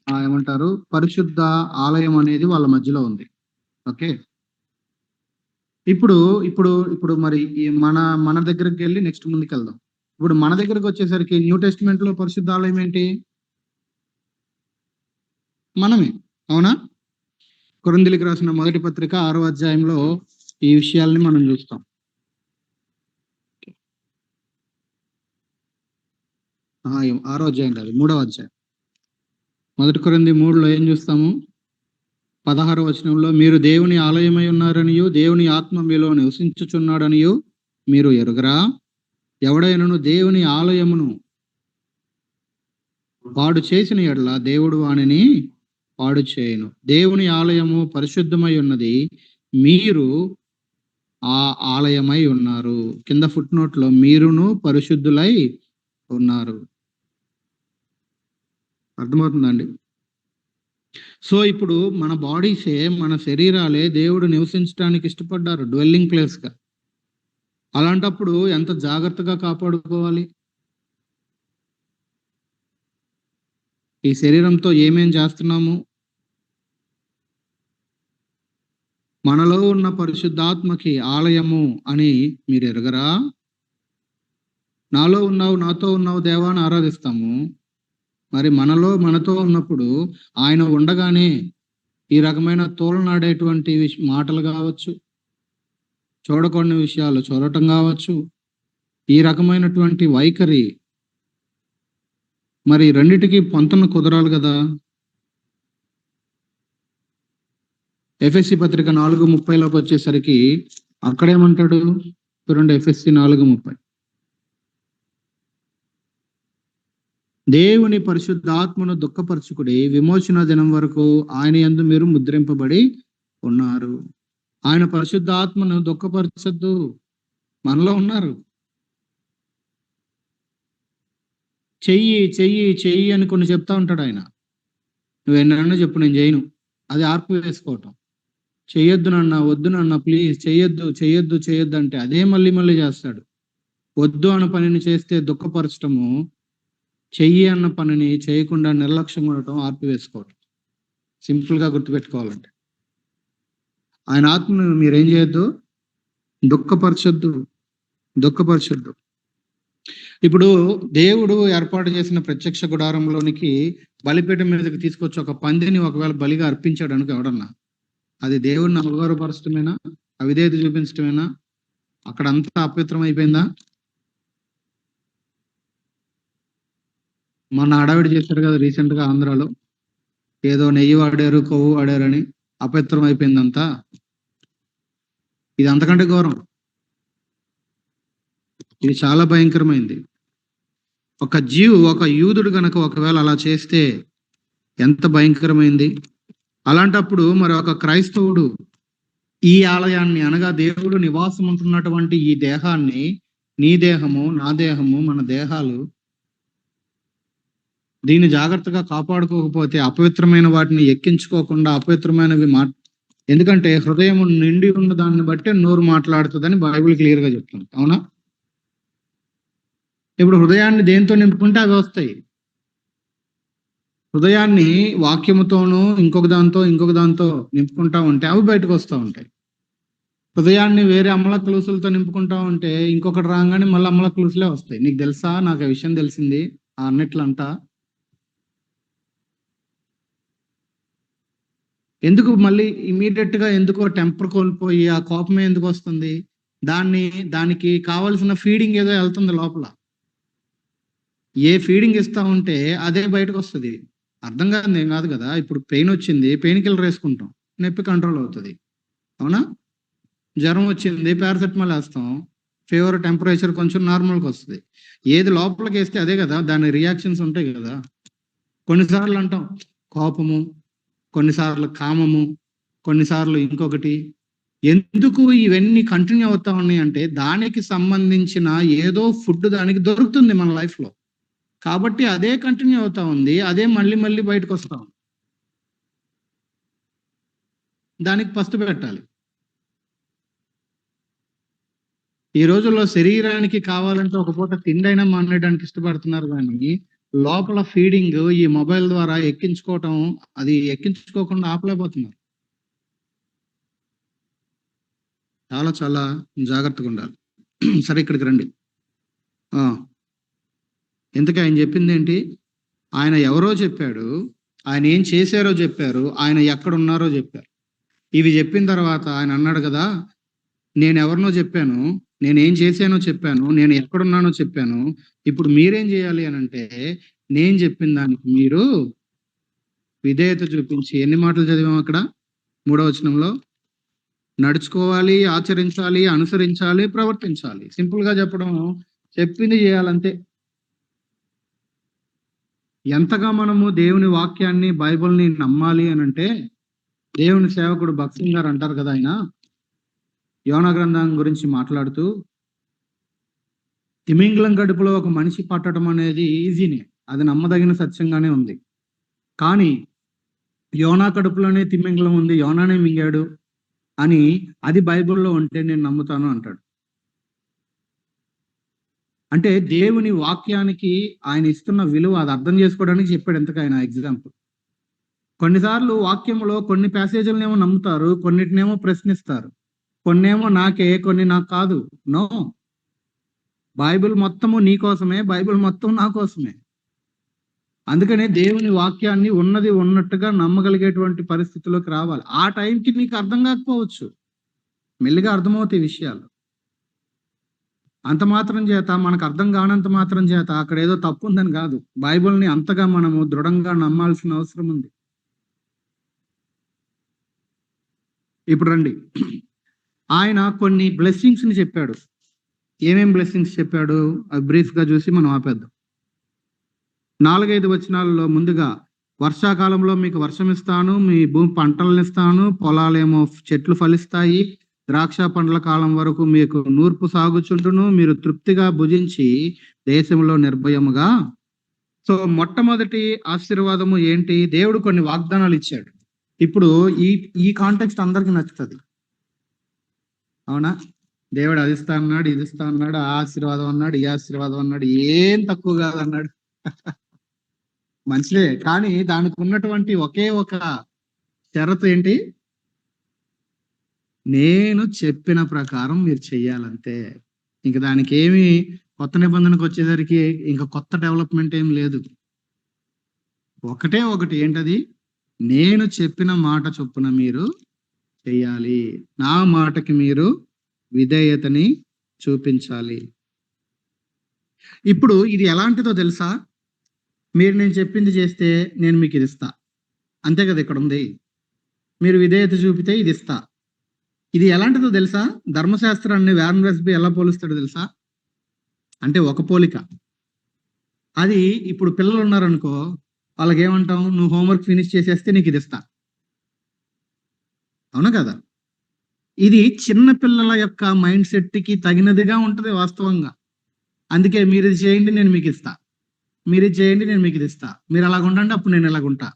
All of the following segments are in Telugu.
ఏమంటారు పరిశుద్ధ ఆలయం అనేది వాళ్ళ మధ్యలో ఉంది. ఓకే. ఇప్పుడు ఇప్పుడు ఇప్పుడు మరి ఈ మన మన దగ్గరికి వెళ్ళి నెక్స్ట్ ముందుకెళ్దాం. ఇప్పుడు మన దగ్గరకు వచ్చేసరికి న్యూ టెస్టిమెంట్ లో పరిశుద్ధ ఆలయం ఏంటి? మనమే. అవునా? కొరింథీయులకు రాసిన మొదటి పత్రిక 6వ అధ్యాయంలో ఈ విషయాల్ని మనం చూస్తాం. ఆరో అధ్యాయం కాదు, 3వ అధ్యాయం. మొదటి కొరింథీ 3లో ఏం చూస్తాము? 16వ వచనంలో మీరు దేవుని ఆలయమై ఉన్నారనియు దేవుని ఆత్మ మీలో నివసించుచున్నాడనియు మీరు ఎరుగరా? ఎవడైనను దేవుని ఆలయమును పాడు చేసిన ఎడల దేవుడు వానిని పాడు చేయను. దేవుని ఆలయము పరిశుద్ధమై ఉన్నది, మీరు ఆ ఆలయమై ఉన్నారు. కింద ఫుట్ నోట్ లో మీరును పరిశుద్ధులై ఉన్నారు. అర్థమవుతుందండి? సో ఇప్పుడు మన బాడీసే, మన శరీరాలే దేవుడు నివసించడానికి ఇష్టపడ్డారు డ్వెల్లింగ్ ప్లేస్ గా. అలాంటప్పుడు ఎంత జాగ్రత్తగా కాపాడుకోవాలి? ఈ శరీరంతో ఏమేం చేస్తున్నాము? మనలో ఉన్న పరిశుద్ధాత్మకి ఆలయము అని మీరు ఎరగరా? నాలో ఉన్నావు, నాతో ఉన్నావు దేవా అని ఆరాధిస్తాము. మరి మనతో ఉన్నప్పుడు ఆయన ఉండగానే ఈ రకమైన తోలనాడేటువంటి మాటలు కావచ్చు, చూడకూడని విషయాలు చూడటం కావచ్చు, ఈ రకమైనటువంటి వైఖరి, మరి రెండిటికి పొంతన కుదరాలి కదా. ఎఫ్ఎస్సి పత్రిక 4:30లోకి వచ్చేసరికి అక్కడేమంటాడు చూడండి. ఎఫ్ఎస్సి 4:30 దేవుని పరిశుద్ధాత్మను దుఃఖపరచుకుడి, విమోచన దినం వరకు ఆయన యందు మీరు ముద్రింపబడి ఉన్నారు. ఆయన పరిశుద్ధాత్మను దుఃఖపరచద్దు, మనలో ఉన్నారు. చెయ్యి చెయ్యి చెయ్యి అని కొన్ని చెప్తా ఉంటాడు ఆయన. నువ్వు ఎన్నన్నా చెప్పు, నేను చేయను. అది ఆర్పు వేసుకోవటం. చెయ్యొద్దు నాన్న, వద్దు నాన్న, ప్లీజ్ చెయ్యొద్దు చెయ్యొద్దు చెయ్యొద్దు అంటే అదే మళ్ళీ మళ్ళీ చేస్తాడు. వద్దు అన్న పనిని చేస్తే దుఃఖపరచటము, చెయ్యి అన్న పనిని చేయకుండా నిర్లక్ష్యంగా ఉండటం ఆర్పివేసుకోవటం. సింపుల్ గా గుర్తుపెట్టుకోవాలంటే ఆయన ఆత్మను మీరేం చేయొద్దు, దుఃఖపరచొద్దు. ఇప్పుడు దేవుడు ఏర్పాటు చేసిన ప్రత్యక్ష గుడారంలోనికి బలిపీఠం మీదకి తీసుకొచ్చి ఒక పందిని ఒకవేళ బలిగా అర్పించాడు అనుకో ఎవడన్నా, అది దేవుడిని అవగౌరవపరచటమేనా? అవిధేయత చూపించటమేనా? అక్కడ అంతా అపవిత్రం అయిపోయిందా? మొన్న హడావిడి చేశారు కదా రీసెంట్ గా ఆంధ్రాలో, ఏదో నెయ్యి వాడారు, కొవ్వు వాడారని అపవిత్రం అయిపోయిందంతా. ఇది అంతకంటే ఘోరం. ఇది చాలా భయంకరమైంది. ఒక యూదుడు గనక ఒకవేళ అలా చేస్తే ఎంత భయంకరమైంది. అలాంటప్పుడు మరి ఒక క్రైస్తవుడు ఈ ఆలయాన్ని, అనగా దేవుడు నివాసం ఉంటున్నటువంటి ఈ దేహాన్ని, నీ దేహము, నా దేహము, మన దేహాలు, దీన్ని జాగ్రత్తగా కాపాడుకోకపోతే అపవిత్రమైన వాటిని ఎక్కించుకోకుండా అపవిత్రమైనవి ఎందుకంటే హృదయం నిండి ఉన్న దాన్ని బట్టే నోరు మాట్లాడుతుందని బైబిల్ క్లియర్ గా చెప్తుంది. అవునా? ఇప్పుడు హృదయాన్ని దేంతో నింపుకుంటే అవి వస్తాయి. హృదయాన్ని వాక్యముతోనూ ఇంకొక దాంతో నింపుకుంటా ఉంటే అవి బయటకు వస్తూ ఉంటాయి. హృదయాన్ని వేరే అమ్మల క్లూసులతో నింపుకుంటా ఉంటే ఇంకొకటి రాగానే మళ్ళీ అమ్మల క్లూసులే వస్తాయి. నీకు తెలుసా, నాకు ఆ విషయం తెలిసింది అన్నట్లంట. ఎందుకు మళ్ళీ ఇమీడియట్ గా ఎందుకో టెంపర్ కోల్పోయి ఆ కోపమే ఎందుకు వస్తుంది? దానికి కావలసిన ఫీడింగ్ ఏదో వెళ్తుంది లోపల. ఏ ఫీడింగ్ ఇస్తా ఉంటే అదే బయటకు వస్తుంది. అర్థం కాదు ఏం కాదు కదా. ఇప్పుడు పెయిన్ వచ్చింది, పెయిన్ కిల్లర్ వేసుకుంటాం, నొప్పి కంట్రోల్ అవుతుంది. అవునా? జ్వరం వచ్చింది, పారాసెటమాల్ వేస్తాం, ఫీవర్, టెంపరేచర్ కొంచెం నార్మల్గా వస్తుంది. ఏది లోపలికి వేస్తే అదే కదా, దాని రియాక్షన్స్ ఉంటాయి కదా. కొన్నిసార్లు అంటాం కోపము, కొన్నిసార్లు కామము, కొన్నిసార్లు ఇంకొకటి. ఎందుకు ఇవన్నీ కంటిన్యూ అవుతా ఉన్నాయి అంటే దానికి సంబంధించిన ఏదో ఫుడ్ దానికి దొరుకుతుంది మన లైఫ్ లో, కాబట్టి అదే కంటిన్యూ అవుతా ఉంది, అదే మళ్ళీ మళ్ళీ బయటకు వస్తా ఉంది. దానికి పస్తు పెట్టాలి. ఈ రోజుల్లో శరీరానికి కావాలంటే ఒక పూట తిండైనా మానేయడానికి ఇష్టపడుతున్నారు, కానీ లోపల ఫీడింగ్ ఈ మొబైల్ ద్వారా ఎక్కించుకోవటం, అది ఎక్కించుకోకుండా ఆపలేకపోతున్నారు. చాలా చాలా జాగ్రత్తగా ఉండాలి. సరే ఇక్కడికి రండి. ఇంతకీ ఆయన చెప్పింది ఏంటి? ఆయన ఎవరో చెప్పాడు, ఆయన ఏం చేశారో చెప్పారు, ఆయన ఎక్కడున్నారో చెప్పారు. ఇవి చెప్పిన తర్వాత ఆయన అన్నాడు కదా, నేను ఎవరినో చెప్పాను, నేనేం చేశానో చెప్పాను, నేను ఎక్కడున్నానో చెప్పాను. ఇప్పుడు మీరేం చేయాలి అని అంటే, నేను చెప్పిన దానికి మీరు విధేయత చూపించి, ఎన్ని మాటలు చదివాం అక్కడ 3వ వచనంలో? నడుచుకోవాలి, ఆచరించాలి, అనుసరించాలి, ప్రవర్తించాలి. సింపుల్ గా చెప్పడం, చెప్పింది చేయాలంతే. ఎంతగా మనము దేవుని వాక్యాన్ని, బైబిల్ని నమ్మాలి అని అంటే, దేవుని సేవకుడు భక్సింగ్ గారు అంటారు కదా, ఆయన యోనా గ్రంథం గురించి మాట్లాడుతూ, తిమింగలం గడుపులో ఒక మనిషి పట్టడం అనేది ఈజీనే, అది నమ్మదగిన సత్యంగానే ఉంది. కానీ యోనా కడుపులోనే తిమింగలం ఉంది, యోనానే మింగాడు అని అది బైబిల్లో ఉంటే నేను నమ్ముతాను అంటాడు. అంటే దేవుని వాక్యానికి ఆయన ఇస్తున్న విలువ, అది అర్థం చేసుకోవడానికి చెప్పాడు ఎంతకైనా ఎగ్జాంపుల్. కొన్నిసార్లు వాక్యంలో కొన్ని ప్యాసేజీలనేమో నమ్ముతారు, కొన్నిటినేమో ప్రశ్నిస్తారు. కొన్నేమో నాకే, కొన్ని నాకు కాదు. నో, బైబిల్ మొత్తము నీ కోసమే, బైబిల్ మొత్తం నా కోసమే. అందుకనే దేవుని వాక్యాన్ని ఉన్నది ఉన్నట్టుగా నమ్మగలిగేటువంటి పరిస్థితిలోకి రావాలి. ఆ టైంకి నీకు అర్థం కాకపోవచ్చు, మెల్లిగా అర్థమవుతాయి విషయాలు. అంత మాత్రం చేత, మనకు అర్థం కానంత మాత్రం చేత అక్కడ ఏదో తప్పు ఉందని కాదు. బైబిల్ని అంతగా మనము దృఢంగా నమ్మాల్సిన అవసరం ఉంది. ఇప్పుడు రండి, ఆయన కొన్ని బ్లెస్సింగ్స్ ని చెప్పాడు. ఏమేం బ్లెస్సింగ్స్ చెప్పాడు అవి బ్రీఫ్ గా చూసి మనం ఆపేద్దాం. 4-5 వచనాలలో ముందుగా, వర్షాకాలంలో మీకు వర్షం ఇస్తాను, మీ భూమి పంటలను ఇస్తాను, పొలాలేమో చెట్లు ఫలిస్తాయి, ద్రాక్ష పండ్ల కాలం వరకు మీకు నూర్పు సాగుచుండును, మీరు తృప్తిగా భుజించి దేశంలో నిర్భయముగా. సో మొట్టమొదటి ఆశీర్వాదము ఏంటి? దేవుడు కొన్ని వాగ్దానాలు ఇచ్చాడు. ఇప్పుడు ఈ కాంటెక్స్ట్ అందరికి నచ్చుతుంది, అవునా? దేవుడు అది ఇస్తా అన్నాడు, ఇది ఇస్తా అన్నాడు, ఆ ఆశీర్వాదం అన్నాడు, ఈ ఆశీర్వాదం అన్నాడు, ఏం తక్కువ కాదన్నాడు. మంచిదే, కానీ దానికి ఉన్నటువంటి ఒకే ఒక షరతు ఏంటి? నేను చెప్పిన ప్రకారం మీరు చెయ్యాలంతే. ఇంక దానికి ఏమి, కొత్త నిబంధనకు వచ్చేసరికి ఇంకా కొత్త డెవలప్మెంట్ ఏం లేదు. ఒకటే ఒకటి, ఏంటది? నేను చెప్పిన మాట చొప్పున మీరు చెయ్యాలి, నా మాటకి మీరు విధేయతని చూపించాలి. ఇప్పుడు ఇది ఎలాంటిదో తెలుసా? మీరు నేను చెప్పింది చేస్తే నేను మీకు ఇది ఇస్తా, అంతే కదా ఇక్కడ ఉంది. మీరు విధేయత చూపితే ఇది ఇస్తా. ఇది ఎలాంటిదో తెలుసా? ధర్మశాస్త్రాన్ని వారన్ వెస్బీ ఎలా పోలుస్తాడో తెలుసా? అంటే ఒక పోలిక అది. ఇప్పుడు పిల్లలు ఉన్నారనుకో, వాళ్ళకి ఏమంటాం? నువ్వు హోంవర్క్ ఫినిష్ చేసేస్తే నీకు ఇది ఇస్తా, అవునా కదా? ఇది చిన్న పిల్లల యొక్క మైండ్ సెట్ కి తగినదిగా ఉంటది వాస్తవంగా. అందుకే మీరు ఇది చేయండి నేను మీకు ఇస్తా, మీరు ఇది చేయండి నేను మీకు ఇది ఇస్తా, మీరు అలాగ ఉండండి అప్పుడు నేను ఎలాగుంటా.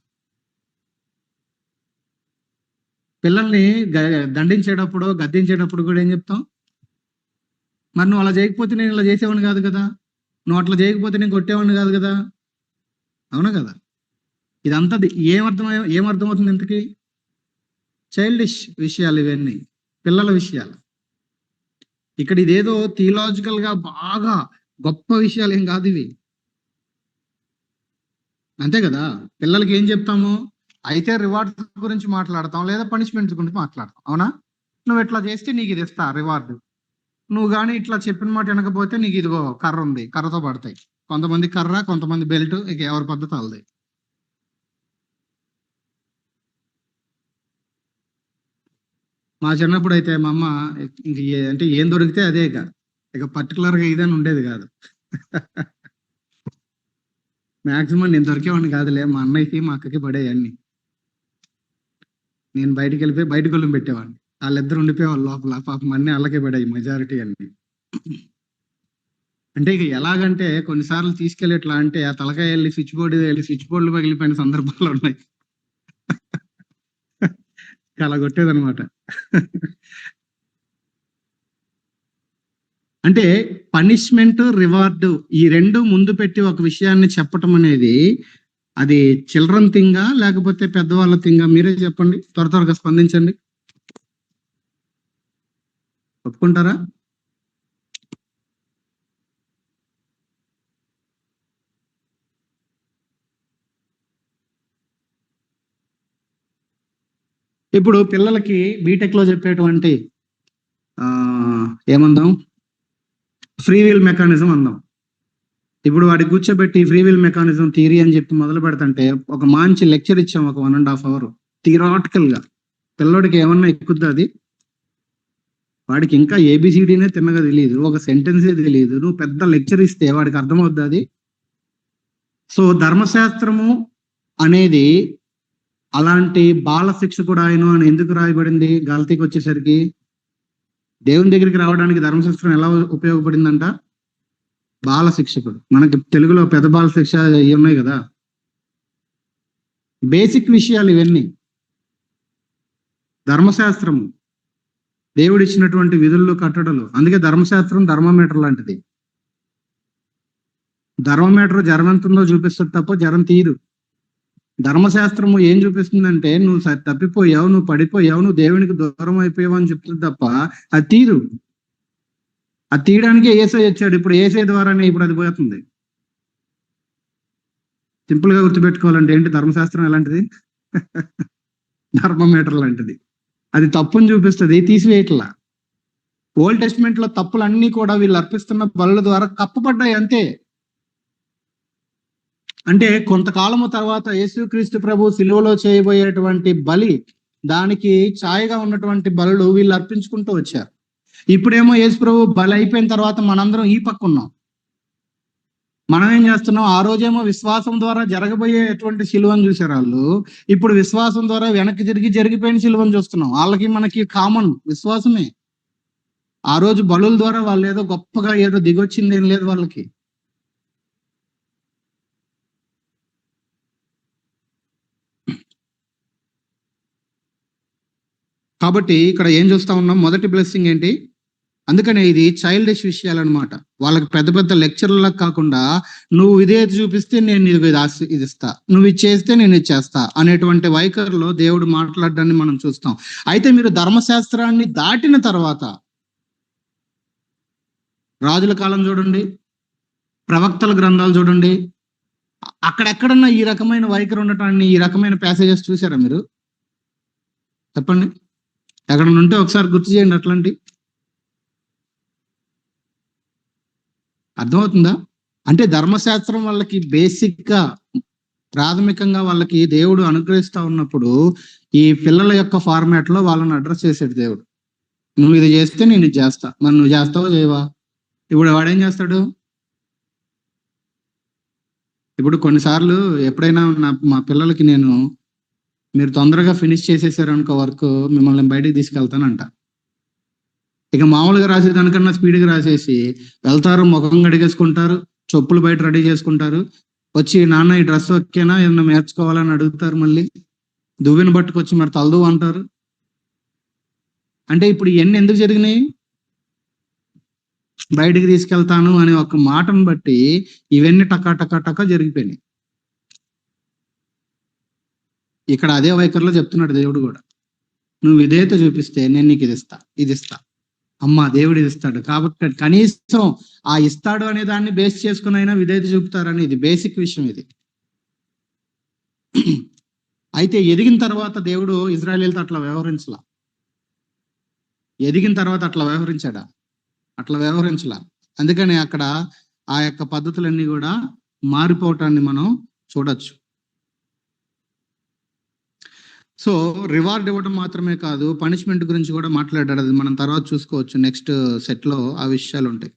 పిల్లల్ని దండించేటప్పుడు, గద్దించేటప్పుడు కూడా ఏం చెప్తాం? మరి నువ్వు అలా చేయకపోతే నేను ఇలా చేసేవాడిని కాదు కదా, నువ్వు అట్లా చేయకపోతే నేను కొట్టేవాడిని కాదు కదా, అవునా కదా? ఇదంతా ఏమర్థమవుతుంది ఇంతకీ? చైల్డిష్ విషయాలు ఇవన్నీ, పిల్లల విషయాలు. ఇక్కడ ఇదేదో థియలాజికల్ గా బాగా గొప్ప విషయాలు ఏం కాదు ఇవి, అంతే కదా? పిల్లలకి ఏం చెప్తాము? అయితే రివార్డ్స్ గురించి మాట్లాడతాం, లేదా పనిష్మెంట్స్ గురించి మాట్లాడతాం, అవునా? నువ్వు ఇట్లా చేస్తే నీకు ఇది ఇస్తా రివార్డు, నువ్వు కానీ ఇట్లా చెప్పిన మాట వినకపోతే నీకు ఇదిగో కర్ర ఉంది, కర్రతో పడతాయి. కొంతమంది కర్ర, కొంతమంది బెల్ట్, ఇక ఎవరి పద్ధతి వాళ్ళది. మా చిన్నప్పుడు అయితే మా అమ్మ ఇంక అంటే ఏం దొరికితే అదే, ఇక పర్టికులర్ గా ఇదని ఉండేది కాదు. మాక్సిమం నేను దొరికేవాడిని కాదులే, మా అన్నయ్యకి మా అక్కకి పడేవి అన్ని. నేను బయటికి వెళ్ళిపోయి బయట గొల్లం పెట్టేవాడిని, వాళ్ళిద్దరు ఉండిపోయేవాళ్ళు లోపల. పాపం అన్నీ అల్లకే పడాయి మెజారిటీ అన్ని. అంటే ఇక ఎలాగంటే కొన్నిసార్లు తీసుకెళ్ళి ఎట్లా అంటే ఆ తలకాయ వెళ్ళి స్విచ్ బోర్డులు పగిలిపోయిన సందర్భాలు ఉన్నాయి. అలా కొట్టేదనమాట. అంటే పనిష్మెంట్, రివార్డ్ ఈ రెండు ముందు పెట్టి ఒక విషయాన్ని చెప్పటం అనేది అది చిల్డ్రన్ థింగా లేకపోతే పెద్దవాళ్ళ థింగా? మీరే చెప్పండి, త్వరగా స్పందించండి. ఒప్పుకుంటారా? ఇప్పుడు పిల్లలకి బీటెక్ లో చెప్పేటువంటి ఏమందాం, ఫ్రీ విల్ మెకానిజం అందాం. ఇప్పుడు వాడికి కూర్చోబెట్టి ఫ్రీ విల్ మెకానిజం థియరీ అని చెప్పి మొదలు పెడతంటే ఒక మంచి లెక్చర్ ఇచ్చాం, ఒక 1.5 hours థియరాటికల్ గా. పిల్లోడికి ఏమన్నా ఎక్కుద్దా అది? వాడికి ఇంకా ఏబిసిడీనే తిన్నగా తెలియదు, ఒక సెంటెన్సే తెలియదు. నువ్వు పెద్ద లెక్చర్ ఇస్తే వాడికి అర్థమవుద్ది అది? సో ధర్మశాస్త్రము అనేది అలాంటి బాల శిక్ష కూడా ఆయన అని ఎందుకు రాయబడింది? గలతీకి వచ్చేసరికి దేవుని దగ్గరికి రావడానికి ధర్మశాస్త్రం ఎలా ఉపయోగపడిందంట? బాల శిక్షకుడు. మనకి తెలుగులో పెద్ద బాల శిక్ష ఇవి ఉన్నాయి కదా, బేసిక్ విషయాలు ఇవన్నీ. ధర్మశాస్త్రము దేవుడు ఇచ్చినటువంటి విధులు, కట్టడలు. అందుకే ధర్మశాస్త్రం ధర్మమీటర్ లాంటిది. ధర్మమీటర్ జ్వరం ఎంత ఉందో చూపిస్తుంది తప్ప జ్వరం తీరు. ధర్మశాస్త్రము ఏం చూపిస్తుందంటే నువ్వు తప్పిపోయావు, నువ్వు పడిపోయావు, నువ్వు దేవునికి దూరం అయిపోయావు అని చెప్తుంది తప్ప అది తీరు. అది తీయడానికే ఏసై వచ్చాడు. ఇప్పుడు ఏసై ద్వారానే ఇప్పుడు అది పోతుంది. సింపుల్ గా గుర్తుపెట్టుకోవాలంటే ఏంటి, ధర్మశాస్త్రం ఎలాంటిది? ధర్మమీటర్ లాంటిది. అది తప్పుని చూపిస్తుంది, తీసివేయట్లా. ఓల్డ్ టెస్ట్మెంట్ లో తప్పులన్నీ కూడా వీళ్ళు అర్పిస్తున్న బలుల ద్వారా కప్పబడ్డాయి అంతే. అంటే కొంతకాలము తర్వాత యేసుక్రీస్తు ప్రభు సిలువలో చేయబోయేటువంటి బలి, దానికి ఛాయగా ఉన్నటువంటి బలులు వీళ్ళు అర్పించుకుంటూ వచ్చారు. ఇప్పుడేమో యేసు ప్రభు బలి అయిపోయిన తర్వాత మనందరం ఈ పక్క ఉన్నాం. మనం ఏం చేస్తున్నాం? ఆ రోజేమో విశ్వాసం ద్వారా జరగబోయేటువంటి సిలువను చూసారు వాళ్ళు. ఇప్పుడు విశ్వాసం ద్వారా వెనక్కి తిరిగి జరిగిపోయిన సిలువను చూస్తున్నాం. వాళ్ళకి మనకి కామన్ విశ్వాసమే. ఆ రోజు బలుల ద్వారా వాళ్ళు ఏదో గొప్పగా ఏదో దిగొచ్చింది ఏం లేదు వాళ్ళకి. కాబట్టి ఇక్కడ ఏం చూస్తా ఉన్నాం? మొదటి బ్లెస్సింగ్ ఏంటి? అందుకనే ఇది చైల్డిష్ విషయాలు అనమాట. వాళ్ళకి పెద్ద పెద్ద లెక్చర్లకు కాకుండా నువ్వు విధేయత చూపిస్తే నేను ఇది ఇస్తా, నువ్వు ఇది చేస్తే నేను ఇది చేస్తా అనేటువంటి వైఖరిలో దేవుడు మాట్లాడడాన్ని మనం చూస్తాం. అయితే మీరు ధర్మశాస్త్రాన్ని దాటిన తర్వాత రాజుల కాలం చూడండి, ప్రవక్తల గ్రంథాలు చూడండి, అక్కడెక్కడన్నా ఈ రకమైన వైఖరి ఉండటాన్ని, ఈ రకమైన ప్యాసేజెస్ చూసారా మీరు? చెప్పండి, ఎక్కడన్నా ఉంటే ఒకసారి గుర్తు చేయండి. అట్లాంటి అర్థమవుతుందా? అంటే ధర్మశాస్త్రం వాళ్ళకి బేసిక్ గా, ప్రాథమికంగా వాళ్ళకి దేవుడు అనుగ్రహిస్తా ఉన్నప్పుడు ఈ పిల్లల యొక్క ఫార్మాట్ లో వాళ్ళని అడ్రస్ చేసాడు దేవుడు. నువ్వు ఇది చేస్తే నేను ఇది చేస్తా, మరి నువ్వు చేస్తావో చేయవా? ఇప్పుడు వాడేం చేస్తాడు? ఇప్పుడు కొన్నిసార్లు ఎప్పుడైనా మా పిల్లలకి నేను, మీరు తొందరగా ఫినిష్ చేసేసారు అనుకో వర్క్, మిమ్మల్ని బయటికి తీసుకెళ్తానంట. ఇక మామూలుగా రాసేదానికన్నా స్పీడ్గా రాసేసి వెళ్తారు, ముఖం కడిగేసుకుంటారు, చెప్పులు బయట రెడీ చేసుకుంటారు, వచ్చి నాన్న ఈ డ్రెస్ ఓకేనా, ఏమన్నా నేర్చుకోవాలని అడుగుతారు. మళ్ళీ దువ్వెన పట్టుకొచ్చి మరి తలదు అంటారు. అంటే ఇప్పుడు ఇవన్నీ ఎందుకు జరిగినాయి? బయటికి తీసుకెళ్తాను అనే ఒక మాటను బట్టి ఇవన్నీ టకా టకా టకా జరిగిపోయినాయి. ఇక్కడ అదే వైఖరిలో చెప్తున్నాడు దేవుడు కూడా, నువ్వు విధేయత చూపిస్తే నేను నీకు ఇది ఇస్తా. అమ్మ దేవుడు ఇది ఇస్తాడు కాబట్టి కనీసం ఆ ఇస్తాడు అనే దాన్ని బేస్ చేసుకుని అయినా విధేయత చూపుతారని, ఇది బేసిక్ విషయం ఇది. అయితే ఎదిగిన తర్వాత దేవుడు ఇజ్రాయేలీలతో అట్లా వ్యవహరించలా. ఎదిగిన తర్వాత అట్లా వ్యవహరించాడా? అట్లా వ్యవహరించలా. అందుకని అక్కడ ఆ యొక్క పద్ధతులన్నీ కూడా మారిపోవటాన్ని మనం చూడొచ్చు. సో రివార్డ్ ఇవ్వడం మాత్రమే కాదు, పనిష్మెంట్ గురించి కూడా మాట్లాడాడు. అది మనం తర్వాత చూసుకోవచ్చు, నెక్స్ట్ సెట్ లో ఆ విషయాలు ఉంటాయి.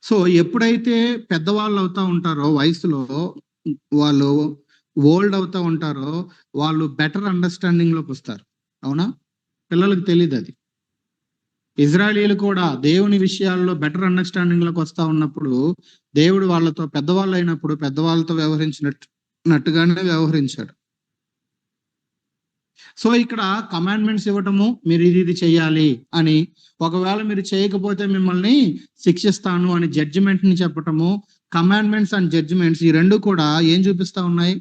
సో ఎప్పుడైతే పెద్దవాళ్ళు అవుతా ఉంటారో వయసులో, వాళ్ళు ఓల్డ్ అవుతా ఉంటారో, వాళ్ళు బెటర్ అండర్స్టాండింగ్ లోకి వస్తారు. అవునా? పిల్లలకు తెలియదు అది. ఇజ్రాయేలీలు కూడా దేవుని విషయాల్లో బెటర్ అండర్స్టాండింగ్ లోకి వస్తా ఉన్నప్పుడు దేవుడు వాళ్ళతో, పెద్దవాళ్ళు అయినప్పుడు పెద్దవాళ్ళతో వ్యవహరించినట్టుగానే వ్యవహరించాడు. సో ఇక్కడ కమాండ్మెంట్స్ ఇవ్వటము, మీరు ఇది చెయ్యాలి అని, ఒకవేళ మీరు చేయకపోతే మిమ్మల్ని శిక్షిస్తాను అని జడ్జిమెంట్ ని చెప్పటము. కమాండ్మెంట్స్ అండ్ జడ్జిమెంట్స్ ఈ రెండు కూడా ఏం చూపిస్తా ఉన్నాయి?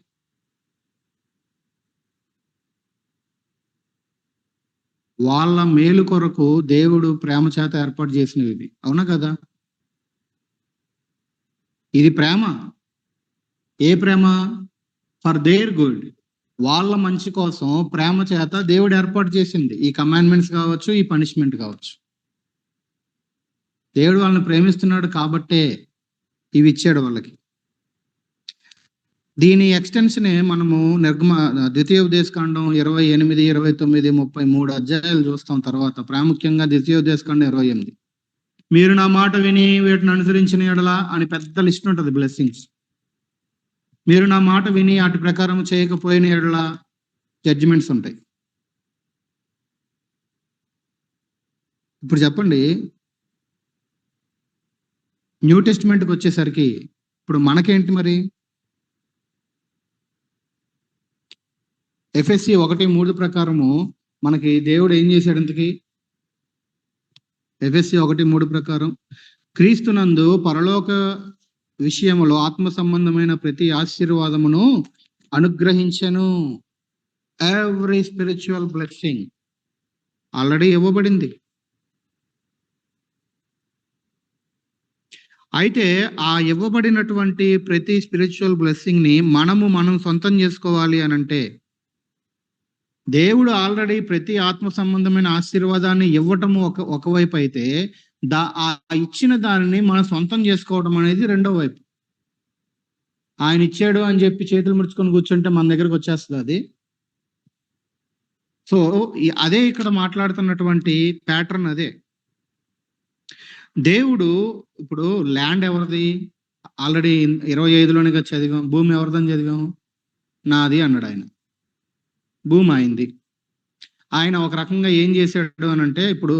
వాళ్ళ మేలు కొరకు దేవుడు ప్రేమ చేత ఏర్పాటు చేసినవి ఇవి, అవునా కదా? ఇది ప్రేమ. ఏ ప్రేమ? ఫర్ దేర్ గుడ్, వాళ్ళ మంచి కోసం ప్రేమ చేత దేవుడు ఏర్పాటు చేసింది ఈ కమాండ్మెంట్స్ కావచ్చు, ఈ పనిష్మెంట్ కావచ్చు. దేవుడు వాళ్ళని ప్రేమిస్తున్నాడు కాబట్టే ఇవి ఇచ్చాడు వాళ్ళకి. దీని ఎక్స్టెన్షన్ మనము ద్వితీయోపదేశకాండం 28, 29, 33 అధ్యాయాలు చూస్తాం తర్వాత. ప్రాముఖ్యంగా ద్వితీయోపదేశకాండం 28. మీరు నా మాట విని వీటిని అనుసరించిన ఎడల అని పెద్ద లిస్ట్ ఉంటుంది, బ్లెస్సింగ్స్. మీరు నా మాట విని వాటి ప్రకారం చేయకపోయిన ఎడల జడ్జిమెంట్స్ ఉంటాయి. ఇప్పుడు చెప్పండి, న్యూ టెస్టిమెంట్కి వచ్చేసరికి ఇప్పుడు మనకేంటి మరి? ఎఫ్ఎస్సి 1:3 ప్రకారము మనకి దేవుడు ఏం చేశాడు? ఇంతకీ ఎఫ్ఎస్సి 1:3 ప్రకారం, క్రీస్తునందు పరలోక విషయములో ఆత్మ సంబంధమైన ప్రతి ఆశీర్వాదమును అనుగ్రహించను. ఎవ్రీ స్పిరిచువల్ బ్లెస్సింగ్ ఆల్రెడీ ఇవ్వబడింది. అయితే ఆ ఇవ్వబడినటువంటి ప్రతి స్పిరిచువల్ బ్లెస్సింగ్ ని మనం సొంతం చేసుకోవాలి అని అంటే, దేవుడు ఆల్రెడీ ప్రతి ఆత్మ సంబంధమైన ఆశీర్వాదాన్ని ఇవ్వటము ఒకవైపు అయితే, ఆ ఇచ్చిన దానిని మనం సొంతం చేసుకోవడం అనేది రెండో వైపు. ఆయన ఇచ్చాడు అని చెప్పి చేతులు ముడుచుకొని కూర్చుంటే మన దగ్గరకు వచ్చేస్తుంది అది. సో అదే ఇక్కడ మాట్లాడుతున్నటువంటి ప్యాటర్న్ అదే. దేవుడు ఇప్పుడు ల్యాండ్ ఎవరిది? ఆల్రెడీ 25లోనిగా చదివాం. భూమి ఎవరిదని చదివాం? నాది అన్నాడు ఆయన. భూమి అయింది. ఆయన ఒక రకంగా ఏం చేశాడు అని అంటే, ఇప్పుడు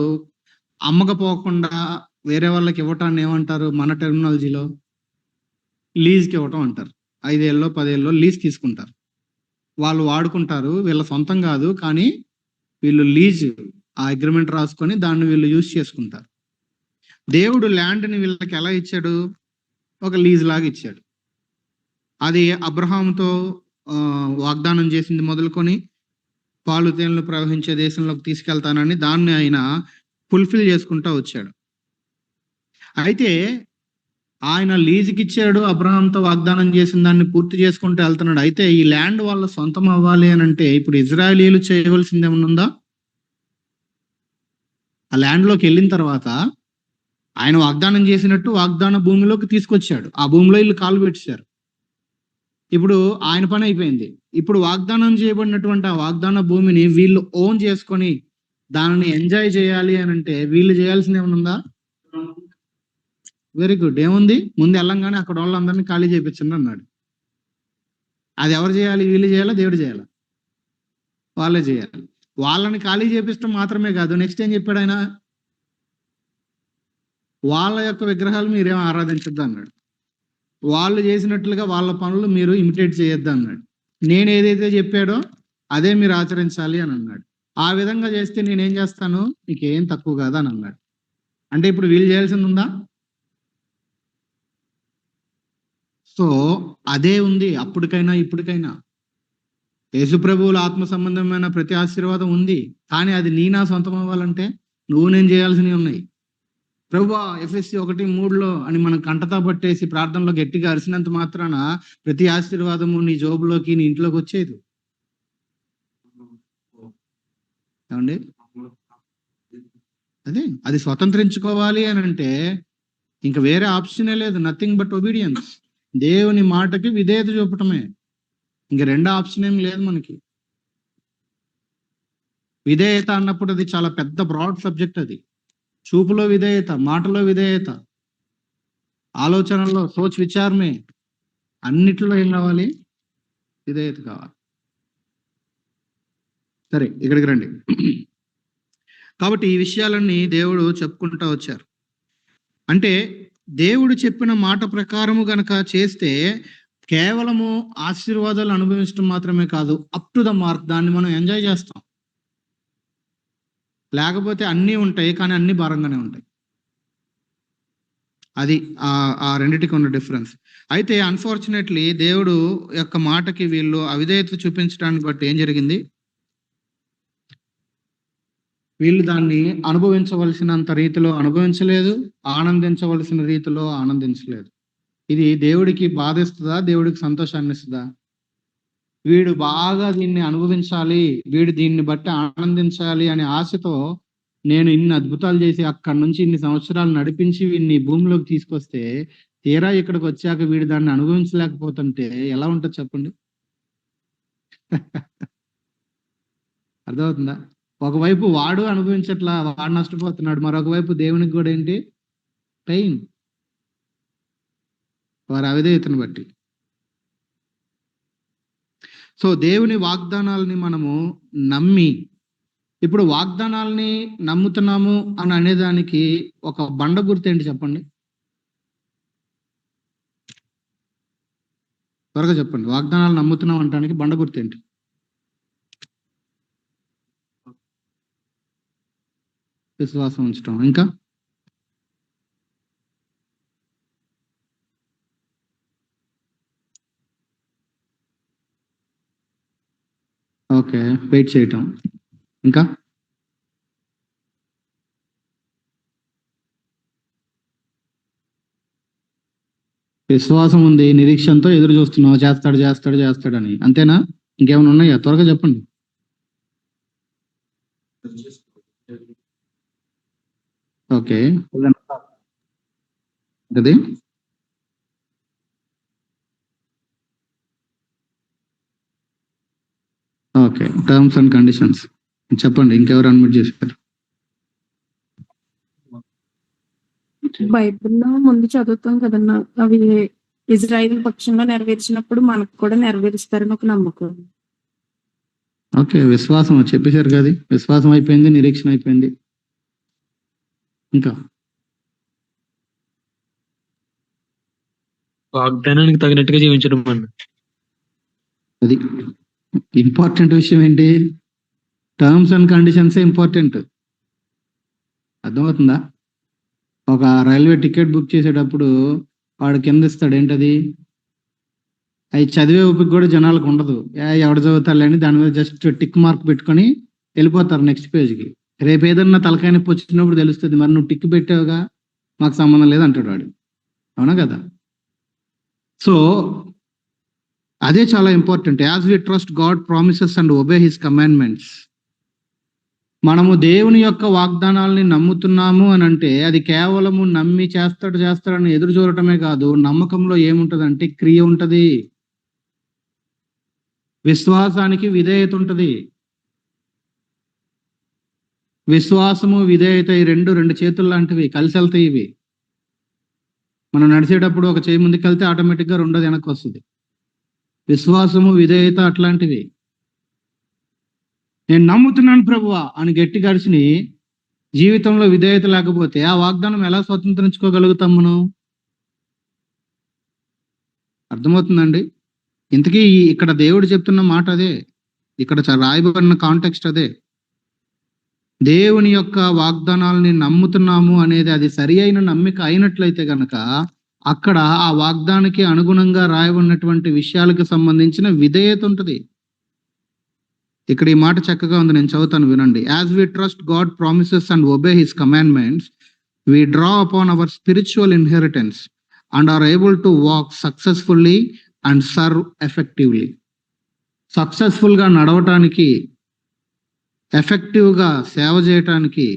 అమ్మకపోకుండా వేరే వాళ్ళకి ఇవ్వటాన్ని ఏమంటారు మన టెర్మినాలజీలో? లీజ్కి ఇవ్వటం అంటారు. 5 ఏళ్ళలో 10 ఏళ్ళలో లీజ్ తీసుకుంటారు, వాళ్ళు వాడుకుంటారు. వీళ్ళ సొంతం కాదు, కానీ వీళ్ళు లీజ్ ఆ అగ్రిమెంట్ రాసుకొని దాన్ని వీళ్ళు యూజ్ చేసుకుంటారు. దేవుడు ల్యాండ్ని వీళ్ళకి ఎలా ఇచ్చాడు? ఒక లీజ్ లాగా ఇచ్చాడు. అది అబ్రహాముతో వాగ్దానం చేసింది మొదలుకొని పాలు తేనెలు ప్రవహించే దేశంలోకి తీసుకెళ్తానని దాన్ని ఆయన ఫుల్ఫిల్ చేసుకుంటూ వచ్చాడు. అయితే ఆయన లీజుకి ఇచ్చాడు, అబ్రహాంతో వాగ్దానం చేసిన దాన్ని పూర్తి చేసుకుంటూ వెళ్తున్నాడు. అయితే ఈ ల్యాండ్ వాళ్ళ సొంతం అవ్వాలి అని అంటే ఇప్పుడు ఇజ్రాయేలీలు చేయవలసింది ఏమన్నా ఉందా? ఆ ల్యాండ్లోకి వెళ్ళిన తర్వాత ఆయన వాగ్దానం చేసినట్టు వాగ్దాన భూమిలోకి తీసుకొచ్చాడు. ఆ భూమిలో వీళ్ళు కాలు పెట్టారు. ఇప్పుడు ఆయన పని అయిపోయింది. ఇప్పుడు వాగ్దానం చేయబడినటువంటి ఆ వాగ్దాన భూమిని వీళ్ళు ఓన్ చేసుకొని దానిని ఎంజాయ్ చేయాలి అని అంటే వీళ్ళు చేయాల్సింది ఏమైనా ఉందా? Very good. ఏముంది? ముందు వెళ్ళంగానే అక్కడ వాళ్ళందరినీ ఖాళీ చేయించండి అన్నాడు. అది ఎవరు చేయాలి? వీళ్ళు చేయాలా? దేవుడు చేయాలా? వాళ్ళే చేయాలి. వాళ్ళని ఖాళీ చేపిస్తాం మాత్రమే కాదు, నెక్స్ట్ ఏం చెప్పాడు ఆయన? వాళ్ళ యొక్క విగ్రహాలు మీరేం ఆరాధించద్దు అన్నాడు. వాళ్ళు చేసినట్లుగా వాళ్ళ పనులు మీరు ఇమిటేట్ చేయొద్దు అన్నాడు. నేను ఏదైతే చెప్పాడో అదే మీరు ఆచరించాలి అని అన్నాడు. ఆ విధంగా చేస్తే నేనేం చేస్తాను, నీకేం తక్కువ కాదు అని అన్నాడు. అంటే ఇప్పుడు వీళ్ళు చేయాల్సింది ఉందా? సో అదే ఉంది అప్పటికైనా ఇప్పటికైనా. యేసుప్రభువుల ఆత్మ సంబంధమైన ప్రతి ఆశీర్వాదం ఉంది, కానీ అది నా సొంతం అవ్వాలంటే నువ్వు నేను చేయాల్సినవి ఉన్నాయి. ప్రభువా ఎఫ్ఎస్సి 1:3 అని మనం కంటతా పట్టేసి ప్రార్థనలో గట్టిగా అరిసినంత మాత్రాన ప్రతి ఆశీర్వాదము నీ జోబులోకి, నీ ఇంట్లోకి వచ్చేది. ఏమండి? అది స్వతంత్రించుకోవాలి అని అంటే ఇంకా వేరే ఆప్షనే లేదు. Nothing but obedience. దేవుని మాటకి విధేయత చూపటమే, ఇంక రెండో ఆప్షన్ ఏం లేదు మనకి. విధేయత అన్నప్పుడు అది చాలా పెద్ద బ్రాడ్ సబ్జెక్ట్. అది చూపులో విధేయత, మాటలో విధేయత, ఆలోచనల్లో సోచ్ విచారమే, అన్నిట్లో ఏం కావాలి? విధేయత కావాలి. సరే, ఇక్కడికి రండి. కాబట్టి ఈ విషయాలన్నీ దేవుడు చెప్పుకుంటూ వచ్చారు. అంటే దేవుడు చెప్పిన మాట ప్రకారము గనక చేస్తే కేవలము ఆశీర్వాదాలు అనుభవించడం మాత్రమే కాదు, అప్ టు ద మార్క్ దాన్ని మనం ఎంజాయ్ చేస్తాం. లేకపోతే అన్నీ ఉంటాయి కానీ అన్ని భారంగానే ఉంటాయి. అది ఆ రెండిటికి ఉన్న డిఫరెన్స్. అయితే అన్ఫార్చునేట్లీ దేవుడు యొక్క మాటకి వీళ్ళు అవిధేయత చూపించడాన్ని బట్టి ఏం జరిగింది, వీళ్ళు దాన్ని అనుభవించవలసినంత రీతిలో అనుభవించలేదు, ఆనందించవలసిన రీతిలో ఆనందించలేదు. ఇది దేవుడికి బాధిస్తుందా, దేవుడికి సంతోషాన్ని ఇస్తుందా? వీడు బాగా దీన్ని అనుభవించాలి, వీడు దీన్ని బట్టి ఆనందించాలి అనే ఆశతో నేను ఇన్ని అద్భుతాలు చేసి అక్కడి నుంచి ఇన్ని సంవత్సరాలు నడిపించి వీడిని భూమిలోకి తీసుకొస్తే తీరా ఇక్కడికి వచ్చాక వీడు దాన్ని అనుభవించలేకపోతుంటే ఎలా ఉంటుంది చెప్పండి? అర్థమవుతుందా? ఒకవైపు వాడు అనుభవించట్లా, వాడు నష్టపోతున్నాడు, మరొక వైపు దేవునికి కూడా ఏంటి పెయిన్, వారి అవిధేయతను బట్టి. సో దేవుని వాగ్దానాలని మనము నమ్మి, ఇప్పుడు వాగ్దానాలని నమ్ముతున్నాము అని అనేదానికి ఒక బండ గుర్తు ఏంటి చెప్పండి? త్వరగా చెప్పండి. వాగ్దానాలు నమ్ముతున్నాం అంటానికి బండ గుర్తు ఏంటి? విశ్వాసం ఉంచడం. ఇంకా ఓకే, వెయిట్ చేయటం. ఇంకా విశ్వాసం ఉంది, నిరీక్షణతో ఎదురు చూస్తున్నావు, చేస్తాడు చేస్తాడు చేస్తాడని, అంతేనా? ఇంకేమైనా ఉన్నాయా? త్వరగా చెప్పండి. ఓకే, అది ఓకే, టర్మ్స్ అండ్ కండిషన్స్ చెప్పండి. ఇంకెవరు అడ్మిట్ చేశారు? బైబిల్లో ముందు చదువుతాం కదన్నా, అవి ఇజ్రాయిల్ పక్షంలో నెరవేర్చినప్పుడు మనకు కూడా నెరవేరుస్తారని ఒక నమ్మకం. ఓకే, విశ్వాసం చెప్పేశారు కదా, విశ్వాసం అయిపోయింది, నిరీక్షణ అయిపోయింది. ఇంకా వాగ్దానానికి తగినట్టుగా జీవించడం అన్న. అది ఇంపార్టెంట్ విషయం ఏంటి? Terms and conditions important. అర్థమవుతుందా? ఒక రైల్వే టికెట్ బుక్ చేసేటప్పుడు వాడు కింద ఇస్తాడు ఏంటది, అవి చదివే ఓపిక కూడా జనాలకు ఉండదు. ఎవడు చదువుతారులేని దాని మీద జస్ట్ టిక్ మార్క్ పెట్టుకొని వెళ్ళిపోతారు నెక్స్ట్ పేజ్కి. రేపు ఏదన్నా తలకాయ నొప్పి వచ్చినప్పుడు తెలుస్తుంది, మరి నువ్వు టిక్ పెట్టావుగా, మాకు సంబంధం లేదు అంటాడు వాడు. అవునా కదా? సో అదే చాలా important. As we trust God promises and obey his commandments. మనము దేవుని యొక్క వాగ్దానాలని నమ్ముతున్నాము అని అంటే అది కేవలము నమ్మి చేస్తాడని ఎదురు చూడటమే కాదు, నమ్మకంలో ఏముంటదంటే క్రియ ఉంటది, విశ్వాసానికి విధేయత ఉంటది. విశ్వాసము విధేయత ఈ రెండు చేతులు లాంటివి, కలిసి వెళ్తాయి ఇవి. మనం నడిచేటప్పుడు ఒక చేయి ముందుకు వెళ్తే ఆటోమేటిక్గా రెండోది వెనక్కి వస్తుంది. విశ్వాసము విధేయత అట్లాంటివి. నేను నమ్ముతున్నాను ప్రభువా అని గట్టి గడిచిని జీవితంలో విధేయత లేకపోతే ఆ వాగ్దానం ఎలా స్వతంత్రించుకోగలుగుతాం మనం? అర్థమవుతుందండి? ఇంతకీ ఇక్కడ దేవుడు చెప్తున్న మాట అదే, ఇక్కడ రాయబడిన కాంటెక్స్ట్ అదే. దేవుని యొక్క వాగ్దానాలని నమ్ముతున్నాము అనేది అది సరి అయిన నమ్మిక అయినట్లయితే గనక అక్కడ ఆ వాగ్దానానికి అనుగుణంగా రాయబడినటువంటి విషయాలకు సంబంధించిన విధేయత ఉంటుంది. ఇక్కడ ఈ మాట చక్కగా ఉంది, నేను చదువుతాను వినండి. As we trust God promises and obey his commandments we draw upon our spiritual inheritance and are able to walk successfully and serve effectively. Successful గా నడవటానికి, ఎఫెక్టివ్ గా సేవ చేయటానికి,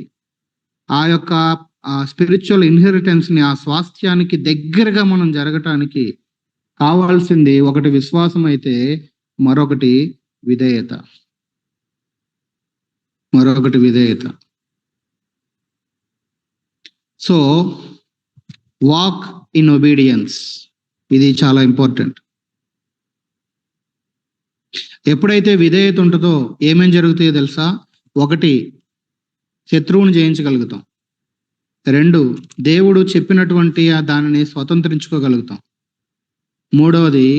ఆ యొక్క స్పిరిచువల్ ఇన్హెరిటెన్స్ ని, ఆ స్వాస్థ్యానికి దగ్గరగా మనం జరగటానికి కావాల్సింది ఒకటి విశ్వాసం అయితే మరొకటి విధేయత. సో వాక్ ఇన్ ఒబీడియన్స్, ఇది చాలా ఇంపార్టెంట్. ఎప్పుడైతే విధేయత ఉంటుందో ఏమేం జరుగుతాయో తెలుసా? ఒకటి, శత్రువుని జయించగలుగుతాం. రెండు, దేవుడు చెప్పినటువంటి దానిని స్వతంత్రించుకోగలుగుతాం. మూడవది